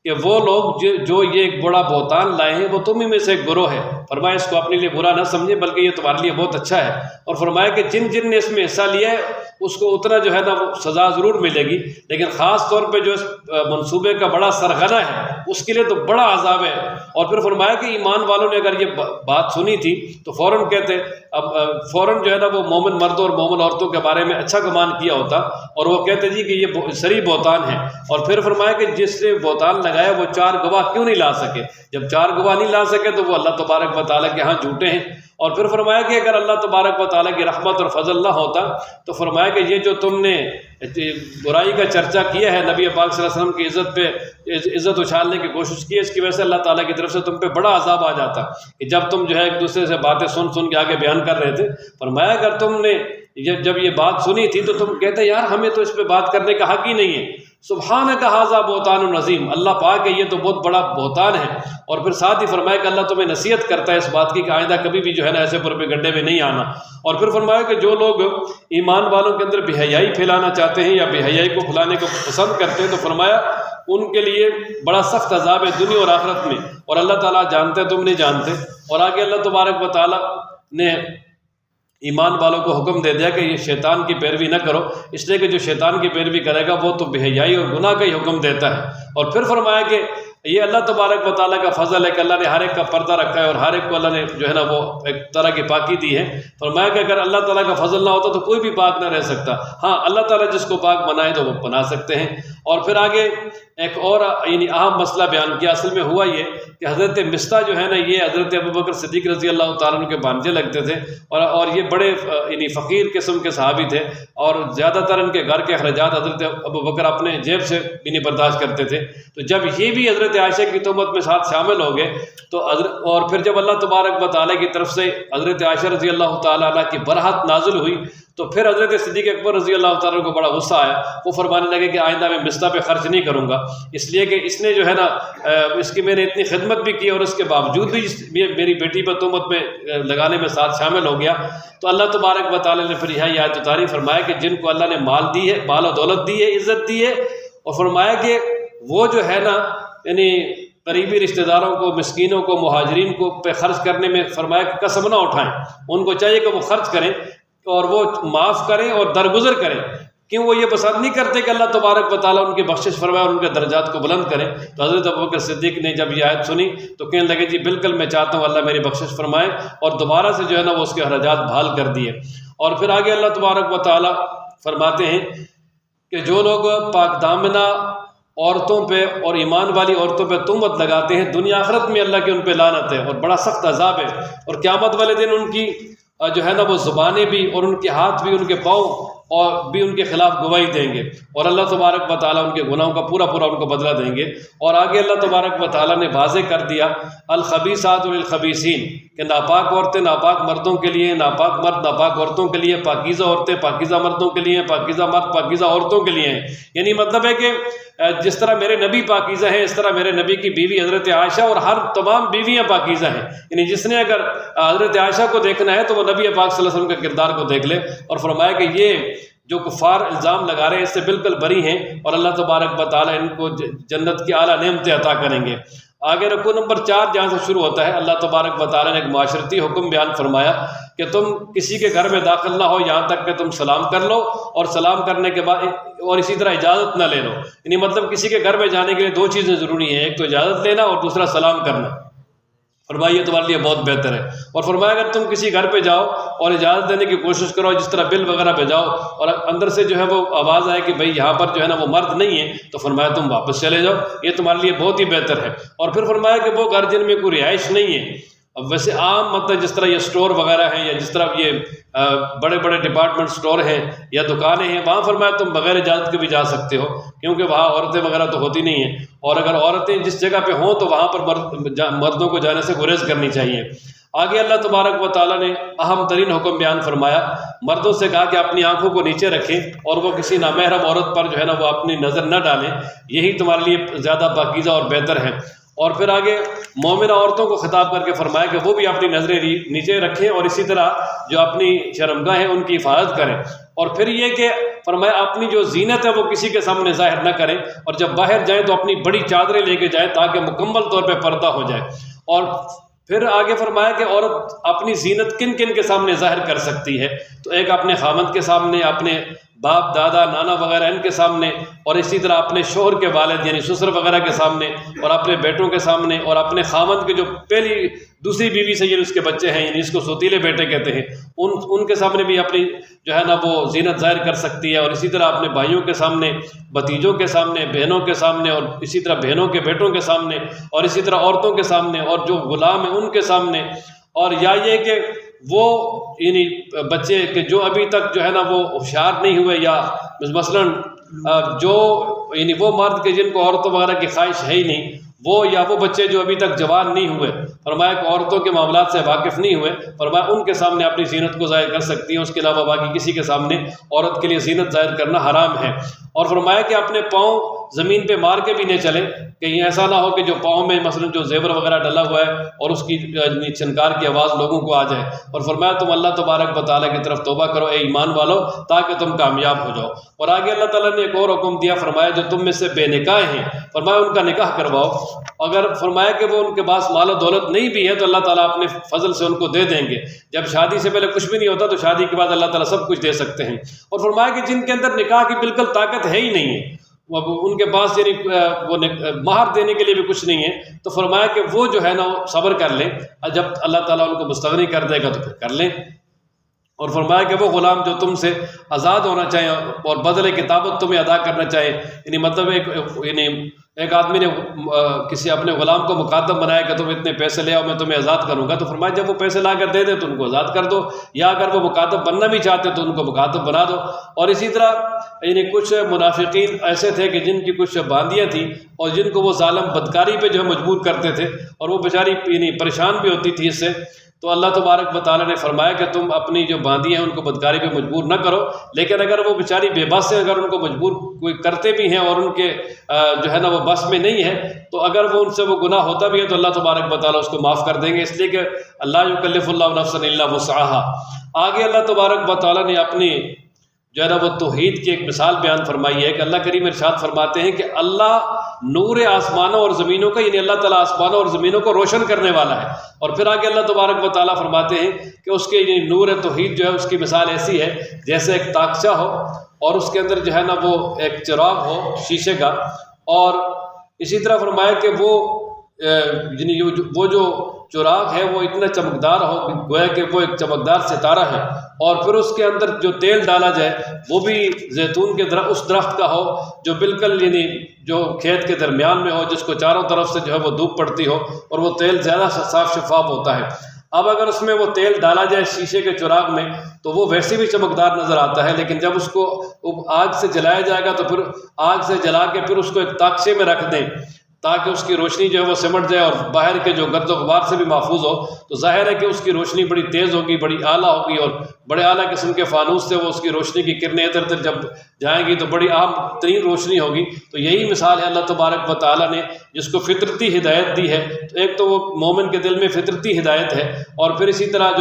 کہ وہ لوگ جو یہ ایک بڑا بہتان لائے ہیں وہ تم ہی میں سے ایک گروہ ہے، فرمایا اس کو اپنے لیے برا نہ سمجھے بلکہ یہ تمہارے لیے بہت اچھا ہے، اور فرمایا کہ جن نے اس میں حصہ لیا ہے اس کو اتنا جو ہے نا وہ سزا ضرور ملے گی، لیکن خاص طور پہ جو اس منصوبے کا بڑا سرغنہ ہے اس کے لیے تو بڑا عذاب ہے۔ اور پھر فرمایا کہ ایمان والوں نے اگر یہ بات سنی تھی تو فوراً کہتے، اب فوراً جو ہے نا وہ مومن مردوں اور مومن عورتوں کے بارے میں اچھا گمان کیا ہوتا، اور وہ کہتے جی کہ یہ صریح بہتان ہے، اور پھر فرمایا کہ جس نے بہتان لگایا وہ 4 گواہ کیوں نہیں لا سکے، جب 4 گواہ نہیں لا سکے تو وہ اللہ تبارک و تعالیٰ کے ہاں جھوٹے ہیں۔ اور پھر فرمایا کہ اگر اللہ تبارک و تعالیٰ کی رحمت اور فضل نہ ہوتا تو فرمایا کہ یہ جو تم نے برائی کا چرچا کیا ہے، نبی پاک صلی اللہ علیہ وسلم کی عزت پہ عزت اچھالنے کی کوشش کی ہے، اس کی وجہ سے اللہ تعالیٰ کی طرف سے تم پہ بڑا عذاب آ جاتا کہ جب تم جو ہے ایک دوسرے سے باتیں سن کے آگے بیان کر رہے تھے، فرمایا اگر تم نے جب یہ بات سنی تھی تو تم کہتے یار ہمیں تو اس پہ بات کرنے کا حق ہی نہیں ہے، سبحانک ھذا بہتان عظیم، اللہ پاک ہے یہ تو بہت بڑا بہتان ہے۔ اور پھر ساتھ ہی فرمایا کہ اللہ تمہیں نصیحت کرتا ہے اس بات کی کہ آئندہ کبھی بھی جو ہے نا ایسے پروپیگنڈے میں نہیں آنا۔ اور پھر فرمایا کہ جو لوگ ایمان والوں کے اندر بے حیائی پھیلانا چاہتے ہیں یا بے حیائی کو پھیلانے کو پسند کرتے ہیں تو فرمایا ان کے لیے بڑا سخت عذاب ہے دنیا اور آخرت میں، اور اللہ تعالیٰ جانتے تم نہیں جانتے۔ اور آگے اللہ تبارک و تعالیٰ نے ایمان والوں کو حکم دے دیا کہ یہ شیطان کی پیروی نہ کرو، اس لیے کہ جو شیطان کی پیروی کرے گا وہ تو بے حیائی اور گناہ کا ہی حکم دیتا ہے۔ اور پھر فرمایا کہ یہ اللہ تبارک و تعالیٰ کا فضل ہے کہ اللہ نے ہر ایک کا پردہ رکھا ہے اور ہر ایک کو اللہ نے جو ہے نا وہ ایک طرح کی پاکی دی ہے۔ فرمایا کہ اگر اللہ تعالیٰ کا فضل نہ ہوتا تو کوئی بھی پاک نہ رہ سکتا، ہاں اللہ تعالیٰ جس کو پاک بنائے تو وہ بنا سکتے ہیں۔ اور پھر آگے ایک اور یعنی اہم مسئلہ بیان کیا، اصل میں ہوا یہ کہ حضرت مصطح جو ہے نا یہ حضرت ابوبکر صدیق رضی اللہ تعالیٰ عنہ کے بھانجے لگتے تھے، اور یہ بڑے یعنی فقیر قسم کے صحابی تھے، اور زیادہ تر ان کے گھر کے اخراجات حضرت ابوبکر اپنے جیب سے بھی نہیں برداشت کرتے تھے۔ تو جب یہ بھی حضرت عائشہ کی تہمت میں ساتھ شامل ہو گئے تو اور پھر جب اللہ تبارک و تعالیٰ کی طرف سے حضرت عائشہ رضی اللہ تعالیٰ عنہ کی برحت نازل ہوئی تو پھر حضرت صدیق اکبر رضی اللہ تعالیٰ کو بڑا غصہ آیا، وہ فرمانے لگے کہ آئندہ میں مصطح پہ خرچ نہیں کروں گا، اس لیے کہ اس نے جو ہے نا اس کی میں نے اتنی خدمت بھی کی اور اس کے باوجود بھی میری بیٹی پر تہمت میں لگانے میں ساتھ شامل ہو گیا۔ تو اللہ تبارک و تعالیٰ نے پھر یہاں آیت اتاری، فرمایا کہ جن کو اللہ نے مال دی ہے، مال و دولت دی ہے، عزت دی ہے، اور فرمایا کہ وہ جو ہے نا یعنی قریبی رشتہ داروں کو، مسکینوں کو، مہاجرین کو پہ خرچ کرنے میں فرمایا کہ قسم نہ اٹھائیں، ان کو چاہیے کہ وہ خرچ کریں اور وہ معاف کریں اور درگزر کریں، کیوں وہ یہ پسند نہیں کرتے کہ اللہ تبارک و تعالیٰ ان کی بخشش فرمائے اور ان کے درجات کو بلند کریں۔ تو حضرت ابوبکر صدیق نے جب یہ آیت سنی تو کہنے لگے جی بالکل میں چاہتا ہوں اللہ میری بخشش فرمائے، اور دوبارہ سے جو ہے نا وہ اس کے اخراجات بحال کر دیے۔ اور پھر آگے اللہ تبارک و تعالیٰ فرماتے ہیں کہ جو لوگ پاک دامنہ عورتوں پہ اور ایمان والی عورتوں پہ تہمت لگاتے ہیں، دنیا آخرت میں اللہ کی ان پہ لعنت ہے اور بڑا سخت عذاب ہے، اور قیامت والے دن ان کی جو ہے نا وہ زبانیں بھی اور ان کے ہاتھ بھی، ان کے پاؤں اور بھی ان کے خلاف گواہی دیں گے، اور اللہ تبارک و تعالیٰ ان کے گناہوں کا پورا ان کو بدلہ دیں گے۔ اور آگے اللہ تبارک و تعالیٰ نے واضح کر دیا الخبیثات للخبیثین، کہ ناپاک عورتیں ناپاک مردوں کے لیے، ناپاک مرد ناپاک عورتوں کے لیے، پاکیزہ عورتیں پاکیزہ مردوں کے لیے، پاکیزہ مرد پاکیزہ عورتوں کے لیے ہیں۔ یعنی مطلب ہے کہ جس طرح میرے نبی پاکیزہ ہیں، اس طرح میرے نبی کی بیوی حضرت عائشہ اور ہر تمام بیویاں پاکیزہ ہیں۔ یعنی جس نے اگر حضرت عائشہ کو دیکھنا ہے تو وہ نبی پاک صلی اللہ علیہ وسلم کے کردار کو دیکھ لے، اور فرمایا کہ یہ جو کفار الزام لگا رہے ہیں اس سے بالکل بری ہیں، اور اللہ تبارک و تعالیٰ ان کو جنت کی اعلیٰ نعمتیں عطا کریں گے۔ آگے رکوع نمبر 4 جہاں سے شروع ہوتا ہے، اللہ تبارک و تعالیٰ نے ایک معاشرتی حکم بیان فرمایا کہ تم کسی کے گھر میں داخل نہ ہو یہاں تک کہ تم سلام کر لو، اور سلام کرنے کے بعد اور اسی طرح اجازت نہ لے لو۔ یعنی مطلب کسی کے گھر میں جانے کے لیے 2 چیزیں ضروری ہیں، ایک تو اجازت لینا اور دوسرا سلام کرنا۔ فرمایا یہ تمہارے لیے بہت بہتر ہے، اور فرمایا اگر تم کسی گھر پہ جاؤ اور اجازت دینے کی کوشش کرو، جس طرح بل وغیرہ پہ جاؤ اور اندر سے جو ہے وہ آواز آئے کہ بھئی یہاں پر جو ہے نا وہ مرد نہیں ہے، تو فرمایا تم واپس چلے جاؤ، یہ تمہارے لیے بہت ہی بہتر ہے۔ اور پھر فرمایا کہ وہ گھر جن میں کوئی رہائش نہیں ہے، اب ویسے عام مطلب جس طرح یہ سٹور وغیرہ ہیں یا جس طرح یہ بڑے بڑے ڈپارٹمنٹ سٹور ہیں یا دکانیں ہیں، وہاں فرمایا تم بغیر اجازت کے بھی جا سکتے ہو، کیونکہ وہاں عورتیں وغیرہ تو ہوتی نہیں ہیں، اور اگر عورتیں جس جگہ پہ ہوں تو وہاں پر مردوں کو جانے سے گریز کرنی چاہیے۔ آگے اللہ تبارک و تعالیٰ نے اہم ترین حکم بیان فرمایا، مردوں سے کہا کہ اپنی آنکھوں کو نیچے رکھیں اور وہ کسی نامحرم عورت پر جو ہے نا وہ اپنی نظر نہ ڈالیں، یہی تمہارے لیے زیادہ پاکیزہ اور بہتر ہے۔ اور پھر آگے مومنہ عورتوں کو خطاب کر کے فرمایا کہ وہ بھی اپنی نظریں نیچے رکھیں اور اسی طرح جو اپنی شرمگاہ ہیں ان کی حفاظت کریں، اور پھر یہ کہ فرمایا اپنی جو زینت ہے وہ کسی کے سامنے ظاہر نہ کریں، اور جب باہر جائیں تو اپنی بڑی چادریں لے کے جائیں تاکہ مکمل طور پہ پردہ ہو جائے۔ اور پھر آگے فرمایا کہ عورت اپنی زینت کن کن کے سامنے ظاہر کر سکتی ہے، تو ایک اپنے خاوند کے سامنے، اپنے باپ دادا نانا وغیرہ ان کے سامنے، اور اسی طرح اپنے شوہر کے والد یعنی سسر وغیرہ کے سامنے، اور اپنے بیٹوں کے سامنے، اور اپنے خاوند کے جو پہلی دوسری بیوی سے یعنی اس کے بچے ہیں، یعنی اس کو سوتیلے بیٹے کہتے ہیں، ان کے سامنے بھی اپنی جو ہے نا وہ زینت ظاہر کر سکتی ہے، اور اسی طرح اپنے بھائیوں کے سامنے، بھتیجوں کے سامنے، بہنوں کے سامنے، اور اسی طرح بہنوں کے بیٹوں کے سامنے، اور اسی طرح عورتوں کے سامنے، اور جو غلام ہیں ان کے سامنے۔ اور یا یہ کہ وہ یعنی بچے کہ جو ابھی تک جو ہے نا وہ ہوشیار نہیں ہوئے، یا مثلاً جو یعنی وہ مرد کہ جن کو عورتوں وغیرہ کی خواہش ہے ہی نہیں، یا وہ بچے جو ابھی تک جوان نہیں ہوئے، فرمایا کہ عورتوں کے معاملات سے واقف نہیں ہوئے، فرمایا ان کے سامنے اپنی زینت کو ظاہر کر سکتی ہیں، اس کے علاوہ باقی کسی کے سامنے عورت کے لیے زینت ظاہر کرنا حرام ہے۔ اور فرمایا کہ اپنے پاؤں زمین پہ مار کے بھی نہیں چلے، کہیں ایسا نہ ہو کہ جو پاؤں میں مثلا جو زیور وغیرہ ڈلا ہوا ہے اور اس کی چھنکار کی آواز لوگوں کو آ جائے۔ اور فرمایا تم اللہ تبارک و تعالیٰ کی طرف توبہ کرو اے ایمان والو تاکہ تم کامیاب ہو جاؤ۔ اور آگے اللہ تعالیٰ نے ایک اور حکم دیا، فرمایا جو تم میں سے بے نکاح ہیں فرمایا ان کا نکاح کرواؤ۔ اگر فرمایا کہ وہ ان کے پاس مال و دولت نہیں بھی ہے تو اللہ تعالیٰ اپنے فضل سے ان کو دے دیں گے، جب شادی سے پہلے کچھ بھی نہیں ہوتا تو شادی کے بعد اللہ تعالیٰ سب کچھ دے سکتے ہیں۔ اور فرمایا کہ جن کے اندر نکاح کی بالکل طاقت ہے ہی نہیں ہے، ان کے پاس یعنی وہ مہر دینے کے لیے بھی کچھ نہیں ہے، تو فرمایا کہ وہ جو ہے نا وہ صبر کر لیں، جب اللہ تعالیٰ ان کو مستغنی کر دے گا تو پھر کر لیں۔ اور فرمایا کہ وہ غلام جو تم سے آزاد ہونا چاہیں اور بدلے کتابت تمہیں ادا کرنا چاہیں، یعنی مطلب ایک آدمی نے کسی اپنے غلام کو مقدم بنایا کہ تم اتنے پیسے لے آؤ میں تمہیں آزاد کروں گا، تو فرمایا جب وہ پیسے لا کر دے دے تو ان کو آزاد کر دو، یا اگر وہ مکاتب بننا بھی چاہتے تو ان کو مکاتب بنا دو۔ اور اسی طرح یعنی کچھ منافقین ایسے تھے کہ جن کی کچھ باندیاں تھیں اور جن کو وہ ظالم بدکاری پہ جو ہے مجبور کرتے تھے، اور وہ بیچاری یعنی پریشان بھی ہوتی تھی اس سے، تو اللہ تبارک و تعالیٰ نے فرمایا کہ تم اپنی جو باندھی ہیں ان کو بدکاری پہ مجبور نہ کرو، لیکن اگر وہ بیچاری بے بس ہیں، اگر ان کو مجبور کوئی کرتے بھی ہیں اور ان کے جو ہے نا وہ بس میں نہیں ہے، تو اگر وہ ان سے وہ گناہ ہوتا بھی ہے تو اللہ تبارک و تعالیٰ اس کو معاف کر دیں گے، اس لیے کہ اللہ یکلف اللہ نفسا الا وسعها۔ آگے اللہ تبارک و تعالیٰ نے اپنی جو ہے نا وہ توحید کی ایک مثال بیان فرمائی ہے کہ اللہ کریم ارشاد فرماتے ہیں کہ اللہ نور آسمانوں اور زمینوں کا، یعنی اللہ تعالیٰ آسمانوں اور زمینوں کو روشن کرنے والا ہے۔ اور پھر آگے اللہ تبارک و تعالیٰ فرماتے ہیں کہ اس کے یعنی نور توحید جو ہے اس کی مثال ایسی ہے جیسے ایک تاکچہ ہو اور اس کے اندر جو ہے نا وہ ایک چراغ ہو شیشے کا، اور اسی طرح فرمایا کہ وہ یعنی وہ جو چراغ ہے وہ اتنا چمکدار ہو گویا کہ وہ ایک چمکدار ستارہ ہے، اور پھر اس کے اندر جو تیل ڈالا جائے وہ بھی زیتون کے اس درخت کا ہو جو بالکل یعنی جو کھیت کے درمیان میں ہو، جس کو چاروں طرف سے جو ہے وہ دھوپ پڑتی ہو، اور وہ تیل زیادہ صاف شفاف ہوتا ہے۔ اب اگر اس میں وہ تیل ڈالا جائے شیشے کے چراغ میں تو وہ ویسے بھی چمکدار نظر آتا ہے، لیکن جب اس کو آگ سے جلایا جائے گا تو پھر آگ سے جلا کے پھر اس کو ایک تاکچے میں رکھ دیں تاکہ اس کی روشنی جو ہے وہ سمٹ جائے اور باہر کے جو گرد و غبار سے بھی محفوظ ہو، تو ظاہر ہے کہ اس کی روشنی بڑی تیز ہوگی، بڑی اعلیٰ ہوگی، اور بڑے اعلیٰ قسم کے فانوس سے وہ اس کی روشنی کی کرنیں ادھر ادھر جب جائیں گی تو بڑی عام ترین روشنی ہوگی۔ تو یہی مثال ہے اللہ تبارک و تعالیٰ نے جس کو فطرتی ہدایت دی ہے، ایک تو وہ مومن کے دل میں فطرتی ہدایت ہے، اور پھر اسی طرح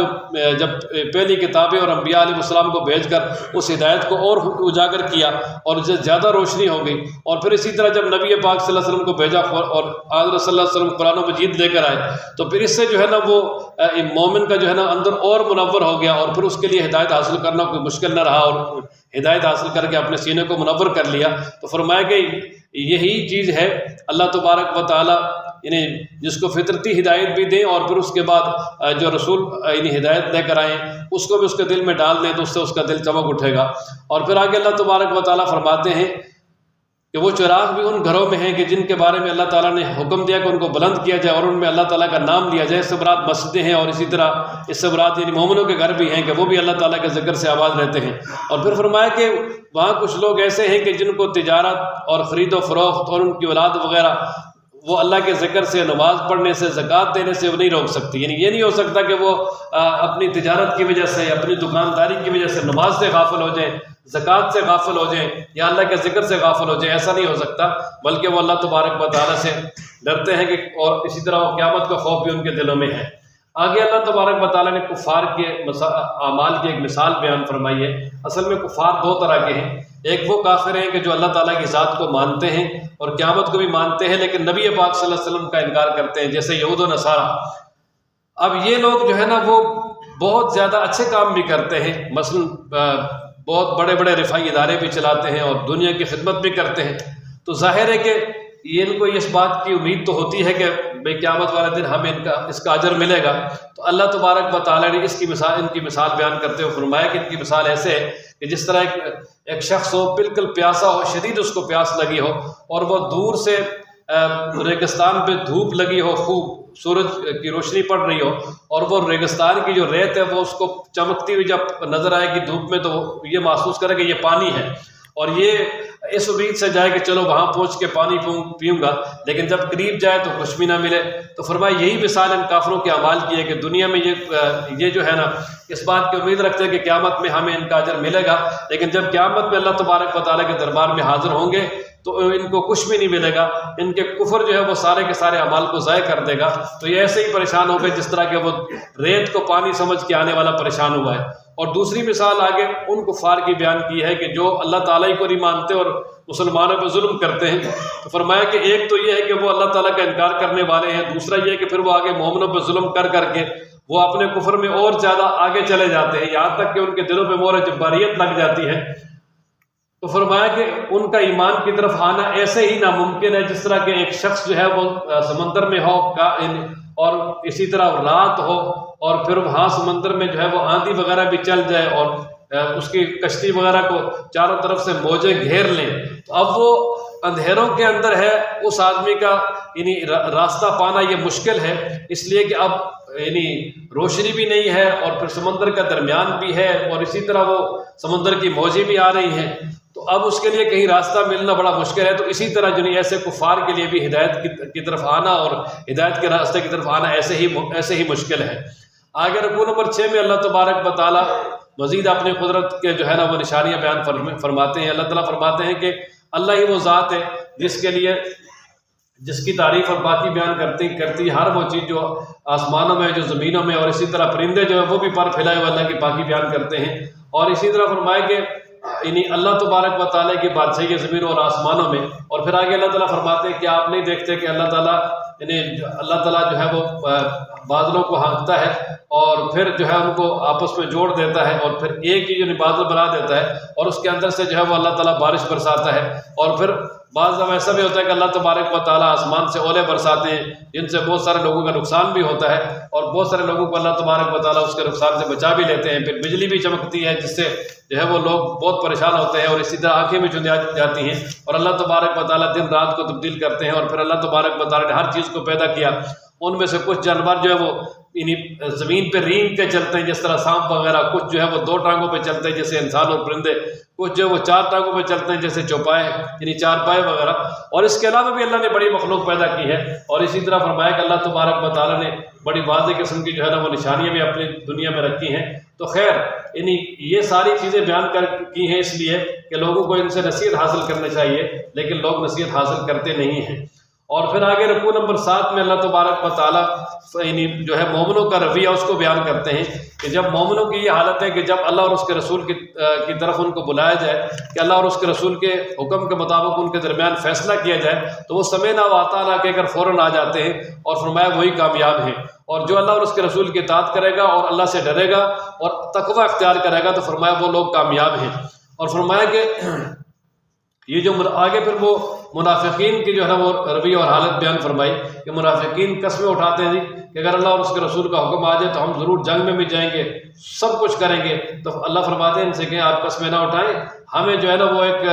جب پہلی کتابیں اور انبیاء علیہ السلام کو بھیج کر اس ہدایت کو اور اجاگر کیا اور اسے زیادہ روشنی ہو گئی، اور پھر اسی طرح جب نبی پاک صلی اللہ علیہ وسلم کو بھیجا اور حضرت صلی اللہ علیہ وسلم قرآن و مجید لے کر آئے، تو پھر اس سے جو ہے نا وہ مومن کا جو ہے نا اندر اور منور ہو گیا، اور پھر اس کے لیے ہدایت حاصل کرنا کوئی مشکل نہ رہا، اور ہدایت حاصل کر کے اپنے سینے کو منور کر لیا۔ تو فرمایا کہ یہی چیز ہے اللہ تبارک و تعالیٰ یعنی جس کو فطرتی ہدایت بھی دیں، اور پھر اس کے بعد جو رسول یعنی ہدایت لے کر آئیں اس کو بھی اس کے دل میں ڈال دیں تو اس سے اس کا دل چمک اٹھے گا۔ اور پھر آگے اللہ تبارک و تعالیٰ فرماتے ہیں کہ وہ چراغ بھی ان گھروں میں ہیں کہ جن کے بارے میں اللہ تعالیٰ نے حکم دیا کہ ان کو بلند کیا جائے اور ان میں اللہ تعالیٰ کا نام لیا جائے۔ اس سے مراد مسجدیں ہیں، اور اسی طرح اس سے مراد یعنی مومنوں کے گھر بھی ہیں کہ وہ بھی اللہ تعالیٰ کے ذکر سے آباد رہتے ہیں۔ اور پھر فرمایا کہ وہاں کچھ لوگ ایسے ہیں کہ جن کو تجارت اور خرید و فروخت اور ان کی اولاد وغیرہ وہ اللہ کے ذکر سے، نماز پڑھنے سے، زکوٰۃ دینے سے وہ نہیں روک سکتی، یعنی یہ نہیں ہو سکتا کہ وہ اپنی تجارت کی وجہ سے، اپنی دکانداری کی وجہ سے نماز سے غافل ہو جائیں، زکوٰۃ سے غافل ہو جائیں، یا اللہ کے ذکر سے غافل ہو جائیں، ایسا نہیں ہو سکتا، بلکہ وہ اللہ تبارک و تعالیٰ سے ڈرتے ہیں کہ اور اسی طرح وہ قیامت کا خوف بھی ان کے دلوں میں ہے۔ آگے اللہ تبارک و تعالیٰ نے کفار کے اعمال کی ایک مثال بیان فرمائی ہے۔ اصل میں کفار دو طرح کے ہیں، ایک وہ کافر ہیں کہ جو اللہ تعالیٰ کی ذات کو مانتے ہیں اور قیامت کو بھی مانتے ہیں لیکن نبی پاک صلی اللہ علیہ وسلم کا انکار کرتے ہیں، جیسے یہود و نصارہ۔ اب یہ لوگ جو ہے نا وہ بہت زیادہ اچھے کام بھی کرتے ہیں، مثلا بہت بڑے بڑے رفاعی ادارے بھی چلاتے ہیں اور دنیا کی خدمت بھی کرتے ہیں، تو ظاہر ہے کہ ان کو اس بات کی امید تو ہوتی ہے کہ بے قیامت والے دن ہمیں اس کا اجر ملے گا۔ تو اللہ تبارک و تعالیٰ نے ان کی مثال بیان کرتے ہوئے فرمایا کہ ان کی مثال ایسے ہے کہ جس طرح ایک شخص ہو، بالکل پیاسا ہو، شدید اس کو پیاس لگی ہو، اور وہ دور سے ریگستان پہ دھوپ لگی ہو، خوب سورج کی روشنی پڑ رہی ہو، اور وہ ریگستان کی جو ریت ہے وہ اس کو چمکتی ہوئی جب نظر آئے گی دھوپ میں تو یہ محسوس کرے کہ یہ پانی ہے، اور یہ اس امید سے جائے کہ چلو وہاں پہنچ کے پانی پیوں گا، لیکن جب قریب جائے تو کچھ بھی نہ ملے۔ تو فرمایا یہی مثال ان کافروں کے اعمال کی ہے کہ دنیا میں یہ جو ہے نا اس بات کی امید رکھتے ہیں کہ قیامت میں ہمیں ان کا اجر ملے گا، لیکن جب قیامت میں اللہ تبارک و تعالیٰ کے دربار میں حاضر ہوں گے تو ان کو کچھ بھی نہیں ملے گا، ان کے کفر جو ہے وہ سارے کے سارے اعمال کو ضائع کر دے گا۔ تو یہ ایسے ہی پریشان ہو گئے جس طرح کہ وہ ریت کو پانی سمجھ کے آنے والا پریشان ہوا ہے۔ اور دوسری مثال آگے ان کفار کی بیان کی ہے کہ جو اللہ تعالیٰ کو نہیں مانتے اور مسلمانوں پہ ظلم کرتے ہیں۔ تو فرمایا کہ ایک تو یہ ہے کہ وہ اللہ تعالیٰ کا انکار کرنے والے ہیں، دوسرا یہ ہے کہ پھر وہ آگے مومنوں پہ ظلم کر کے وہ اپنے کفر میں اور زیادہ آگے چلے جاتے ہیں، یہاں تک کہ ان کے دلوں پہ مہر جباریت لگ جاتی ہے۔ تو فرمایا کہ ان کا ایمان کی طرف آنا ایسے ہی ناممکن ہے جس طرح کہ ایک شخص جو ہے وہ سمندر میں ہو اور اسی طرح رات ہو اور پھر وہاں سمندر میں جو ہے وہ آندھی وغیرہ بھی چل جائے اور اس کی کشتی وغیرہ کو چاروں طرف سے موجیں گھیر لیں، تو اب وہ اندھیروں کے اندر ہے، اس آدمی کا یعنی راستہ پانا یہ مشکل ہے، اس لیے کہ اب یعنی روشنی بھی نہیں ہے اور پھر سمندر کا درمیان بھی ہے اور اسی طرح وہ سمندر کی موجیں بھی آ رہی ہیں، تو اب اس کے لیے کہیں راستہ ملنا بڑا مشکل ہے۔ تو اسی طرح جو ایسے کفار کے لیے بھی ہدایت کی طرف آنا اور ہدایت کے راستے کی طرف آنا ایسے ہی مشکل ہے۔ آگے رکوع نمبر 6 میں اللہ تبارک و تعالیٰ مزید اپنی قدرت کے جو ہے نا وہ نشانیاں بیان فرماتے ہیں۔ اللہ تعالیٰ فرماتے ہیں کہ اللہ ہی وہ ذات ہے جس کی تعریف اور باقی بیان کرتی ہر وہ چیز جو آسمانوں میں جو زمینوں میں، اور اسی طرح پرندے جو ہے وہ بھی پر پھیلائے ہوئے اللہ کی باقی بیان کرتے ہیں۔ اور اسی طرح فرمائے کہ اللہ تبارک و تعالیٰ کی بادشاہی زمینوں اور آسمانوں میں۔ اور پھر آگے اللہ تعالیٰ فرماتے ہیں کہ آپ نہیں دیکھتے کہ اللہ تعالیٰ جو ہے وہ بادلوں کو ہانکتا ہے اور پھر جو ہے ان کو آپس میں جوڑ دیتا ہے، اور پھر ایک ہی جو بادل بنا دیتا ہے، اور اس کے اندر سے جو ہے وہ اللہ تعالیٰ بارش برساتا ہے۔ اور پھر بعض دفعہ ایسا بھی ہوتا ہے کہ اللہ تبارک و تعالیٰ آسمان سے اولے برساتے ہیں جن سے بہت سارے لوگوں کا نقصان بھی ہوتا ہے، اور بہت سارے لوگوں کو اللہ تبارک و تعالیٰ اس کے نقصان سے بچا بھی لیتے ہیں۔ پھر بجلی بھی چمکتی ہے جس سے جو ہے وہ لوگ بہت پریشان ہوتے ہیں، اور اسی طرح آنکھیں بھی چند جاتی ہیں، اور اللہ تبارک و تعالیٰ دن رات کو تبدیل کرتے ہیں۔ اور پھر اللہ تبارک و تعالیٰ نے ہر چیز کو پیدا کیا، ان میں سے کچھ جانور جو ہے وہ زمین پہ رینگ کے چلتے ہیں جس طرح سانپ وغیرہ، کچھ جو ہے وہ 2 ٹانگوں پہ چلتے ہیں جیسے انسان اور پرندے، کچھ جو ہے وہ 4 ٹانگوں پہ چلتے ہیں جیسے چوپائے 4 پائے وغیرہ۔ اور اس کے علاوہ بھی اللہ نے بڑی مخلوق پیدا کی ہے۔ اور اسی طرح فرمایا کہ اللہ تبارک و تعالیٰ نے بڑی واضح قسم کی جو ہے نا وہ نشانیاں بھی اپنی دنیا میں رکھی ہیں۔ تو خیر یہ ساری چیزیں بیان کی ہیں اس لیے کہ لوگوں کو ان سے نصیحت حاصل کرنا چاہیے، لیکن لوگ نصیحت حاصل کرتے نہیں ہیں۔ اور پھر آگے رکوع نمبر 7 میں اللہ تبارک و تعالیٰ جو ہے مومنوں کا رویہ اس کو بیان کرتے ہیں کہ جب مومنوں کی یہ حالت ہے کہ جب اللہ اور اس کے رسول کی طرف ان کو بلایا جائے کہ اللہ اور اس کے رسول کے حکم کے مطابق ان کے درمیان فیصلہ کیا جائے، تو وہ سمعنا و اطعنا کہہ کر فوراً آ جاتے ہیں، اور فرمایا وہی کامیاب ہیں۔ اور جو اللہ اور اس کے رسول کی اطاعت کرے گا اور اللہ سے ڈرے گا اور تقوی اختیار کرے گا، تو فرمایا وہ لوگ کامیاب ہیں۔ اور فرمایا کہ یہ جو آگے پھر وہ منافقین کی جو ہے نا وہ رویہ اور حالت بیان فرمائی کہ منافقین قسمیں اٹھاتے ہیں کہ اگر اللہ اور اس کے رسول کا حکم آ جائے تو ہم ضرور جنگ میں بھی جائیں گے، سب کچھ کریں گے۔ تو اللہ فرماتے ہیں ان سے کہ آپ قسمیں نہ اٹھائیں، ہمیں جو ہے نا وہ ایک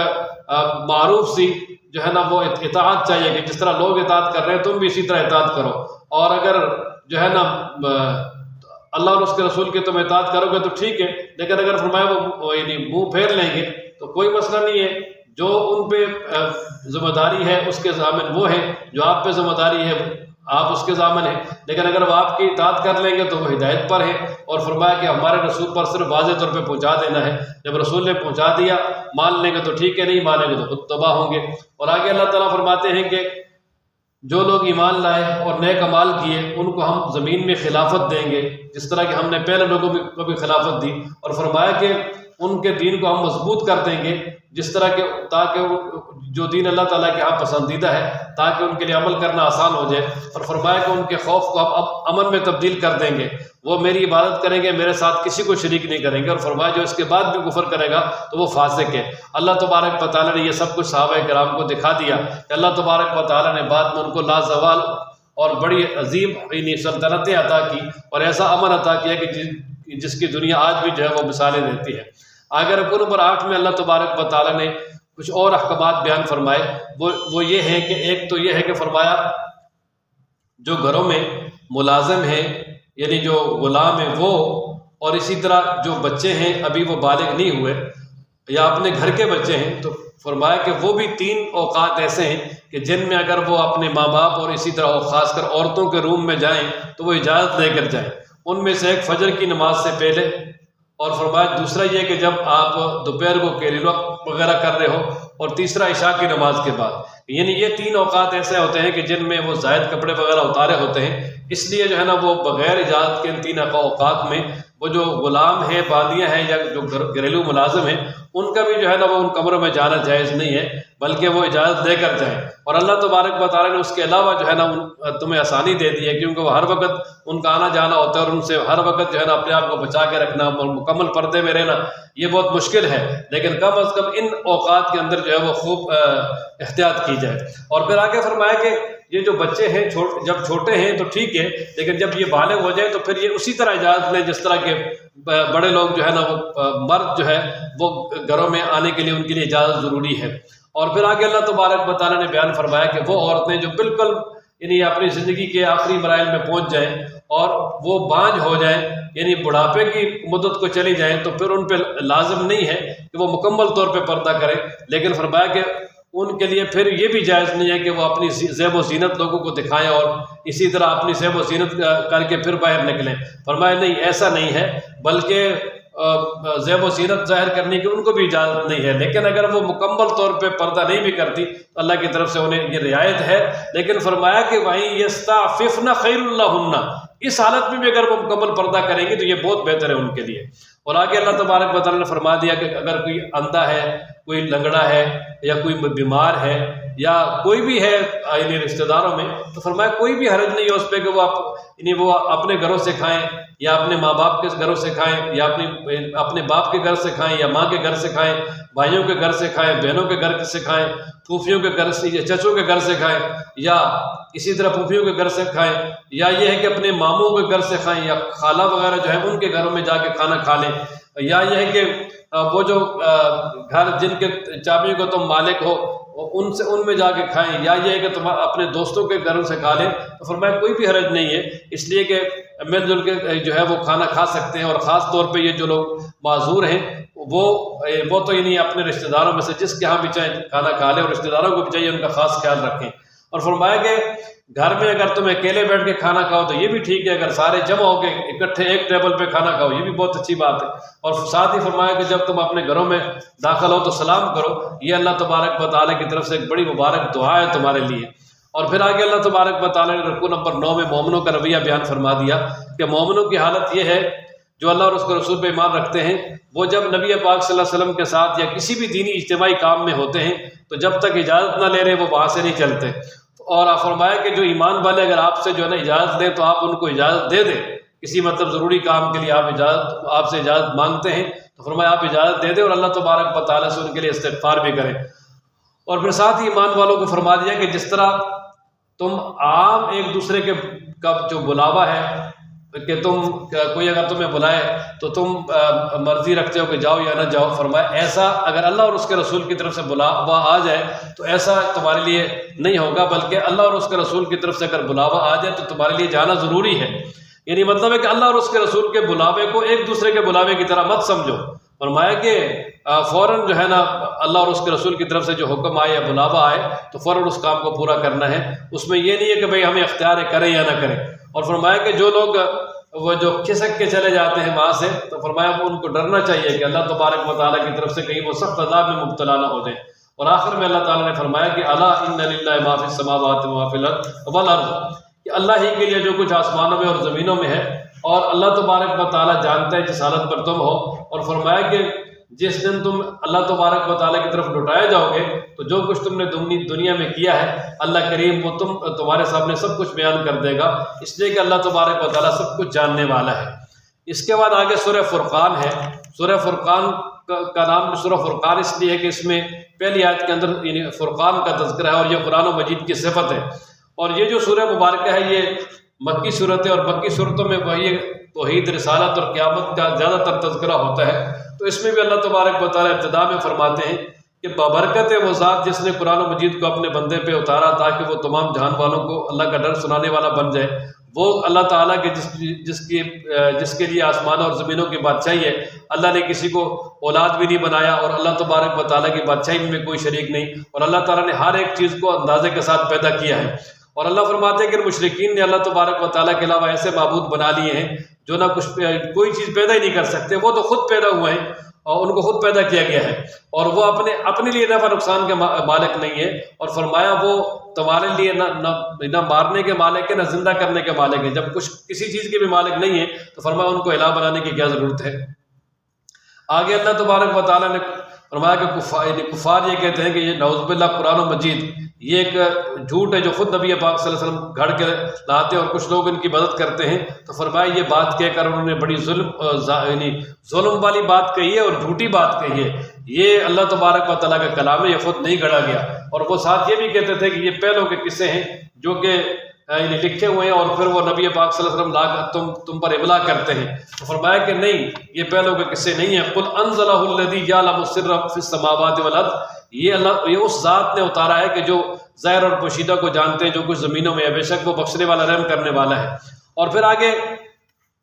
معروف سی جو ہے نا وہ اطاعت چاہیے کہ جس طرح لوگ اطاعت کر رہے ہیں تم بھی اسی طرح اطاعت کرو، اور اگر جو ہے نا اللہ اور اس کے رسول کی تم اطاعت کرو گے تو ٹھیک ہے، لیکن اگر فرمایا وہ منہ پھیر لیں گے تو کوئی مسئلہ نہیں ہے۔ جو ان پہ ذمہ داری ہے اس کے ضامن وہ ہے، جو آپ پہ ذمہ داری ہے آپ اس کے ضامن ہیں، لیکن اگر وہ آپ کی اطاعت کر لیں گے تو وہ ہدایت پر ہے۔ اور فرمایا کہ ہمارے رسول پر صرف واضح طور پہ پہنچا دینا ہے، جب رسول نے پہنچا دیا مان لیں گے تو ٹھیک ہے، نہیں مانیں گے تو خود تباہ ہوں گے۔ اور آگے اللہ تعالیٰ فرماتے ہیں کہ جو لوگ ایمان لائے اور نیک اعمال کیے ان کو ہم زمین میں خلافت دیں گے، جس طرح کہ ہم نے پہلے لوگوں کو بھی خلافت دی۔ اور فرمایا کہ ان کے دین کو ہم مضبوط کر دیں گے، جس طرح کہ تاکہ جو دین اللہ تعالیٰ کے ہاں پسندیدہ ہے تاکہ ان کے لیے عمل کرنا آسان ہو جائے۔ اور فرمایا کہ ان کے خوف کو اب امن میں تبدیل کر دیں گے، وہ میری عبادت کریں گے، میرے ساتھ کسی کو شریک نہیں کریں گے۔ اور فرمایا جو اس کے بعد بھی کفر کرے گا تو وہ فاسق ہے۔ اللہ تبارک و تعالیٰ نے یہ سب کچھ صحابہ کرام کو دکھا دیا کہ اللہ تبارک و تعالیٰ نے بعد میں ان کو لازوال اور بڑی عظیم سلطنتیں عطا کی اور ایسا امن عطا کیا کہ جس کی دنیا آج بھی جو ہے وہ مثالیں دیتی ہے۔ آگے رکوع نمبر 8 میں اللہ تبارک و تعالیٰ نے کچھ اور احکامات بیان فرمائے، وہ یہ ہیں کہ ایک تو یہ ہے کہ فرمایا جو گھروں میں ملازم ہیں یعنی جو غلام ہیں وہ، اور اسی طرح جو بچے ہیں ابھی وہ بالغ نہیں ہوئے یا اپنے گھر کے بچے ہیں، تو فرمایا کہ وہ بھی 3 اوقات ایسے ہیں کہ جن میں اگر وہ اپنے ماں باپ اور اسی طرح خاص کر عورتوں کے روم میں جائیں تو وہ اجازت لے کر جائیں۔ ان میں سے ایک فجر کی نماز سے پہلے، اور فرمایا دوسرا یہ کہ جب آپ دوپہر کو قیلولہ وغیرہ کر رہے ہو، اور تیسرا عشاء کی نماز کے بعد۔ یعنی یہ 3 اوقات ایسے ہوتے ہیں کہ جن میں وہ زائد کپڑے وغیرہ اتارے ہوتے ہیں، اس لیے جو ہے نا وہ بغیر اجازت کے ان 3 اوقات میں وہ جو غلام ہیں، باندیاں ہیں یا جو گھریلو ملازم ہیں، ان کا بھی جو ہے نا وہ ان کمروں میں جانا جائز نہیں ہے، بلکہ وہ اجازت لے کر جائیں۔ اور اللہ تبارک و تعالیٰ نے اس کے علاوہ جو ہے نا تمہیں آسانی دے دی ہے، کیونکہ وہ ہر وقت ان کا آنا جانا ہوتا ہے اور ان سے ہر وقت جو ہے نا اپنے آپ کو بچا کے رکھنا، مکمل پردے میں رہنا یہ بہت مشکل ہے، لیکن کم از کم ان اوقات کے اندر جو ہے وہ خوب احتیاط کی جائے۔ اور پھر آگے فرمایا کہ یہ جو بچے ہیں جب چھوٹے ہیں تو ٹھیک ہے، لیکن جب یہ بالغ ہو جائے تو پھر یہ اسی طرح اجازت لیں جس طرح کے بڑے لوگ جو ہے نا وہ مرد جو ہے وہ گھروں میں آنے کے لیے ان کے لیے اجازت ضروری ہے۔ اور پھر آگے اللہ تبارک و تعالیٰ نے بیان فرمایا کہ وہ عورتیں جو بالکل یعنی اپنی زندگی کے آخری مراحل میں پہنچ جائیں اور وہ بانجھ ہو جائیں یعنی بڑھاپے کی مدت کو چلی جائیں، تو پھر ان پہ لازم نہیں ہے کہ وہ مکمل طور پہ پردہ کریں، لیکن فرمایا کہ ان کے لیے پھر یہ بھی جائز نہیں ہے کہ وہ اپنی زیب و زینت لوگوں کو دکھائیں اور اسی طرح اپنی زیب و زینت کر کے پھر باہر نکلیں۔ فرمایا نہیں، ایسا نہیں ہے، بلکہ زیب و زینت ظاہر کرنے کی ان کو بھی اجازت نہیں ہے، لیکن اگر وہ مکمل طور پہ پردہ نہیں بھی کرتی تو اللہ کی طرف سے انہیں یہ رعایت ہے۔ لیکن فرمایا کہ وَإِن يَسْتَعْفِفْنَ خَيْرٌ لَهُنَّ، اس حالت میں بھی اگر وہ مکمل پردہ کریں گی تو یہ بہت بہتر ہے ان کے لیے۔ اور آگے اللہ تبارک و تعالیٰ نے فرما دیا کہ اگر کوئی اندھا ہے، کوئی لنگڑا ہے، یا کوئی بیمار ہے، یا کوئی بھی ہے یعنی رشتہ داروں میں، تو فرمایا کوئی بھی حرج نہیں ہے اس پہ کہ وہ اپنے گھروں سے کھائیں، یا اپنے ماں باپ کے گھروں سے کھائیں، یا اپنے باپ کے گھر سے کھائیں، یا ماں کے گھر سے کھائیں، بھائیوں کے گھر سے کھائیں، بہنوں کے گھر سے کھائیں، پھوپھیوں کے گھر سے یا چچوں کے گھر سے کھائیں، یا اسی طرح پھوپھیوں کے گھر سے کھائیں، یا یہ ہے کہ اپنے ماموں کے گھر سے کھائیں، یا خالہ وغیرہ جو ہے ان کے گھروں میں جا کے کھانا کھا لیں، یا یہ ہے کہ وہ جو گھر جن کے چابیوں کو تم مالک ہو ان میں جا کے کھائیں، یا یہ ہے کہ تم اپنے دوستوں کے گھروں سے کھا لیں، تو فرمایا کوئی بھی حرج نہیں ہے، اس لیے کہ مل جل کے جو ہے وہ کھانا کھا سکتے ہیں۔ اور خاص طور پہ یہ جو لوگ معذور ہیں وہ تو یعنی اپنے رشتہ داروں میں سے جس کے ہاں بھی چاہے کھانا کھا لیں، اور رشتہ داروں کو بھی چاہیے ان کا خاص خیال رکھیں۔ اور فرمایا کہ گھر میں اگر تم اکیلے بیٹھ کے کھانا کھاؤ تو یہ بھی ٹھیک ہے، اگر سارے جمع ہو کے اکٹھے ایک ٹیبل پہ کھانا کھاؤ یہ بھی بہت اچھی بات ہے۔ اور ساتھ ہی فرمایا کہ جب تم اپنے گھروں میں داخل ہو تو سلام کرو، یہ اللہ تبارک و تعالیٰ کی طرف سے ایک بڑی مبارک دعا ہے تمہارے لیے۔ اور پھر آگے اللہ تبارک و تعالیٰ نے رکوع نمبر 9 میں مومنوں کا رویہ بیان فرما دیا کہ مومنوں کی حالت یہ ہے جو اللہ اور اس کے رسول پہ ایمان رکھتے ہیں، وہ جب نبی پاک صلی اللہ علیہ وسلم کے ساتھ یا کسی بھی دینی اجتماعی کام میں ہوتے ہیں تو جب تک اجازت نہ لے رہے وہ وہاں سے نہیں چلتے۔ اور آپ فرمایا کہ جو ایمان والے اگر آپ سے جو ہے نا اجازت دیں تو آپ ان کو اجازت دے دیں، کسی مطلب ضروری کام کے لیے آپ سے اجازت مانگتے ہیں تو فرمایا آپ اجازت دے دیں، اور اللہ تبارک و تعالیٰ سے ان کے لیے استغفار بھی کریں۔ اور پھر ساتھ ہی ایمان والوں کو فرما دیا کہ جس طرح تم عام ایک دوسرے کا جو بلاوا ہے کہ کوئی اگر تمہیں بلائے تو تم مرضی رکھتے ہو کہ جاؤ یا نہ جاؤ، فرمایا ایسا اگر اللہ اور اس کے رسول کی طرف سے بلاوا آ جائے تو ایسا تمہارے لیے نہیں ہوگا، بلکہ اللہ اور اس کے رسول کی طرف سے اگر بلاوا آ جائے تو تمہارے لیے جانا ضروری ہے۔ یعنی مطلب ہے کہ اللہ اور اس کے رسول کے بلاوے کو ایک دوسرے کے بلاوے کی طرح مت سمجھو۔ فرمایا کہ فوراً جو ہے نا اللہ اور اس کے رسول کی طرف سے جو حکم آئے یا بلاوا آئے تو فوراً اس کام کو پورا کرنا ہے، اس میں یہ نہیں ہے کہ بھئی ہمیں اختیار کریں یا نہ کریں۔ اور فرمایا کہ جو لوگ وہ جو کھسک کے چلے جاتے ہیں وہاں سے تو فرمایا ان کو ڈرنا چاہیے کہ اللہ تبارک و تعالیٰ کی طرف سے کہیں وہ سخت عذاب میں مبتلا نہ ہو جائیں۔ اور آخر میں اللہ تعالیٰ نے فرمایا کہ الا ان للہ ما فی السماوات و ما فی الارض والارض، کہ اللہ ہی کے لیے جو کچھ آسمانوں میں اور زمینوں میں ہے، اور اللہ تبارک و تعالیٰ جانتا ہے جس حالت پر تم ہو۔ اور فرمایا کہ جس دن تم اللہ تبارک و تعالیٰ کی طرف لوٹائے جاؤ گے تو جو کچھ تم نے دنیا میں کیا ہے اللہ کریم وہ تمہارے سامنے سب کچھ بیان کر دے گا، اس لیے کہ اللہ تبارک و تعالیٰ سب کچھ جاننے والا ہے۔ اس کے بعد آگے سورہ فرقان ہے۔ سورہ فرقان کا نام سورہ فرقان اس لیے ہے کہ اس میں پہلی آیت کے اندر یعنی فرقان کا تذکرہ ہے، اور یہ قرآن و مجید کی صفت ہے۔ اور یہ جو سورہ مبارکہ ہے یہ مکی صورت ہے، اور مکی صورتوں میں وہی توحید، رسالت اور قیامت کا زیادہ تر تذکرہ ہوتا ہے۔ تو اس میں بھی اللہ تبارک و تعالیٰ ابتدا میں فرماتے ہیں کہ بابرکت وہ ذات جس نے قرآن و مجید کو اپنے بندے پہ اتارا تاکہ وہ تمام جہان والوں کو اللہ کا ڈر سنانے والا بن جائے، وہ اللہ تعالیٰ کے جس کے لیے آسمان اور زمینوں کی بادشاہی ہے۔ اللہ نے کسی کو اولاد بھی نہیں بنایا، اور اللہ تبارک و تعالیٰ کی بادشاہی میں کوئی شریک نہیں، اور اللہ تعالیٰ نے ہر ایک چیز کو اندازے کے ساتھ پیدا کیا ہے۔ اور اللہ فرماتے ہیں کہ مشرکین نے اللہ تبارک و تعالیٰ کے علاوہ ایسے معبود بنا لیے ہیں جو نہ کوئی چیز پیدا ہی نہیں کر سکتے، وہ تو خود پیدا ہوئے ہیں اور ان کو خود پیدا کیا گیا ہے، اور وہ اپنے لیے نفع نقصان کے مالک نہیں ہے۔ اور فرمایا وہ تمہارے لیے نہ مارنے کے مالک ہے نہ زندہ کرنے کے مالک ہے۔ جب کسی چیز کے بھی مالک نہیں ہے تو فرمایا ان کو الہ بنانے کی کیا ضرورت ہے۔ آگے اللہ تبارک و تعالیٰ نے فرمایا کہ کفار یہ کہتے ہیں کہ یہ نعوذ باللہ قرآن و مجید یہ ایک جھوٹ ہے جو خود نبی پاک صلی اللہ علیہ وسلم گھڑ کے لاتے ہیں، اور کچھ لوگ ان کی مدد کرتے ہیں۔ تو فرمایا یہ بات کہہ کر انہوں نے بڑی ظلم والی بات کہی ہے اور جھوٹی بات کہی ہے۔ یہ اللہ تبارک و تعالیٰ کا کلام ہے، یہ خود نہیں گھڑا گیا۔ اور وہ ساتھ یہ بھی کہتے تھے کہ یہ پہلوں کے قصے ہیں جو کہ لکھے ہوئے ہیں، اور پھر وہ نبی پاک صلی اللہ علیہ وسلم لا کر تم پر ابلاغ کرتے ہیں۔ تو فرمایا کہ نہیں، یہ پہلوں کے قصے نہیں ہیں۔ قل انزلہ الذی یعلم السر فی السماوات والارض، یہ اس ذات نے اتارا ہے کہ جو ظاہر اور پوشیدہ کو جانتے ہیں، جو کچھ زمینوں میں ہے، بے شک وہ بخشنے والا رحم کرنے والا ہے۔ اور پھر آگے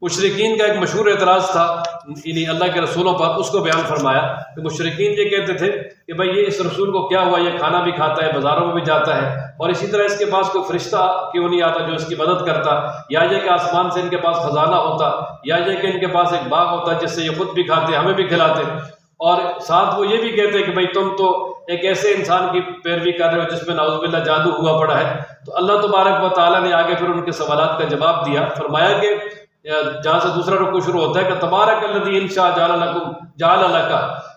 مشرکین کا ایک مشہور اعتراض تھا یعنی اللہ کے رسولوں پر، اس کو بیان فرمایا کہ مشرکین یہ کہتے تھے کہ بھائی یہ اس رسول کو کیا ہوا، یہ کھانا بھی کھاتا ہے، بازاروں میں بھی جاتا ہے، اور اسی طرح اس کے پاس کوئی فرشتہ کیوں نہیں آتا جو اس کی مدد کرتا، یا یہ کہ آسمان سے ان کے پاس خزانہ ہوتا، یا یہ کہ ان کے پاس ایک باغ ہوتا جس سے یہ خود بھی کھاتے ہمیں بھی کھلاتے، اور ساتھ وہ یہ بھی کہتے کہ بھئی تم تو ایک ایسے انسان کی پیروی کر رہے ہو جس میں نعوذ باللہ جادو ہوا پڑا ہے۔ تو اللہ تبارک و تعالیٰ نے آگے پھر ان کے سوالات کا جواب دیا، فرمایا کہ جہاں سے دوسرا رکوع شروع ہوتا ہے کہ تبارک الذی ان شاء جعل لک،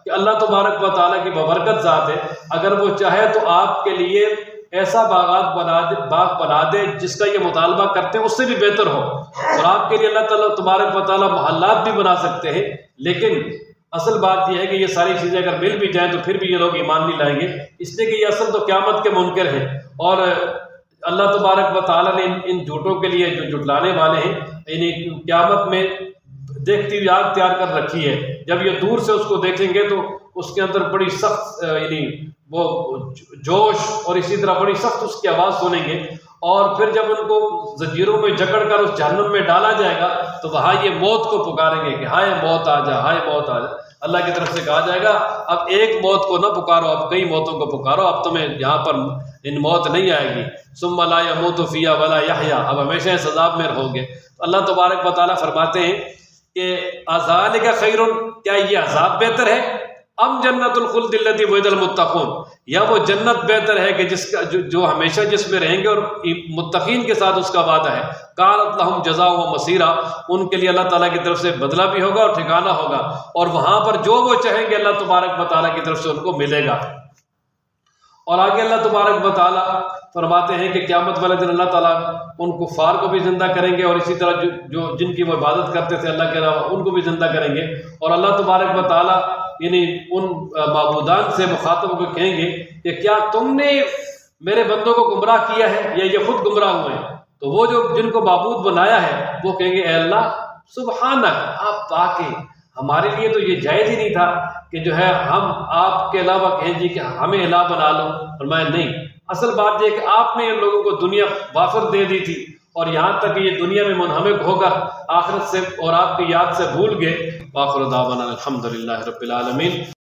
کہ اللہ تبارک و تعالیٰ کی ببرکت ذات ہے، اگر وہ چاہے تو آپ کے لیے ایسا باغ بنا دے جس کا یہ مطالبہ کرتے ہیں اس سے بھی بہتر ہو، اور آپ کے لیے اللہ تعالیٰ تبارک و تعالیٰ محلات بھی بنا سکتے ہیں، لیکن اصل بات یہ ہے کہ یہ ساری چیزیں اگر مل بھی جائیں تو پھر بھی یہ لوگ ایمان نہیں لائیں گے، اس لیے کہ یہ اصل تو قیامت کے منکر ہیں، اور اللہ تبارک و تعالیٰ نے ان جھوٹوں کے لیے جو جھٹلانے والے ہیں یعنی قیامت میں دیکھتی ہوئی آگ تیار کر رکھی ہے، جب یہ دور سے اس کو دیکھیں گے تو اس کے اندر بڑی سخت یعنی وہ جوش اور اسی طرح بڑی سخت اس کی آواز سنیں گے، اور پھر جب ان کو زنجیروں میں جکڑ کر اس جہنم میں ڈالا جائے گا تو وہاں یہ موت کو پکاریں گے کہ ہائے موت آ جا، ہائے موت آ جا۔ اللہ کی طرف سے کہا جائے گا اب ایک موت کو نہ پکارو، اب کئی موتوں کو پکارو، اب تمہیں یہاں پر ان موت نہیں آئے گی، ثم لا يموت فیہا ولا یحیا، اب ہمیشہ اس عذاب میں رہو گے۔ تو اللہ تبارک و تعالیٰ فرماتے ہیں کہ اذالک خیر، کیا یہ عذاب بہتر ہے، ام جنت الخلد التی وعد المتقون، یا وہ جنت بہتر ہے کہ جس کا جو ہمیشہ جس میں رہیں گے اور متقین کے ساتھ اس کا وعدہ ہے، کانت لہم جزاء و مصیرا، ان کے لیے اللہ تعالیٰ کی طرف سے بدلہ بھی ہوگا اور ٹھکانہ ہوگا، اور وہاں پر جو وہ چاہیں گے اللہ تبارک و تعالیٰ کی طرف سے ان کو ملے گا۔ اور آگے اللہ تبارک و تعالیٰ فرماتے ہیں کہ قیامت والے دن اللہ تعالیٰ ان کفار کو بھی زندہ کریں گے، اور اسی طرح جو جن کی وہ عبادت کرتے تھے اللہ کے علاوہ ان کو بھی زندہ کریں گے، اور اللہ تبارک و تعالیٰ یعنی ان معبودان سے مخاطب کو کہیں گے کہ کیا تم نے میرے بندوں کو گمراہ کیا ہے یا یہ خود گمراہ ہوئے ہیں؟ تو وہ جو جن کو معبود بنایا ہے وہ کہیں گے اے اللہ سبحانک، آپ پاک ہیں، ہمارے لیے تو یہ جائز ہی نہیں تھا کہ جو ہے ہم آپ کے علاوہ کہیں جی کہ ہمیں الہ بنا لو، فرمایا نہیں، اصل بات یہ کہ آپ نے ان لوگوں کو دنیا وافر دے دی تھی، اور یہاں تک کہ یہ دنیا میں منہمک ہو کر آخرت سے اور آپ کی یاد سے بھول گئے۔ وآخر دعوانا الحمدللہ رب العالمین۔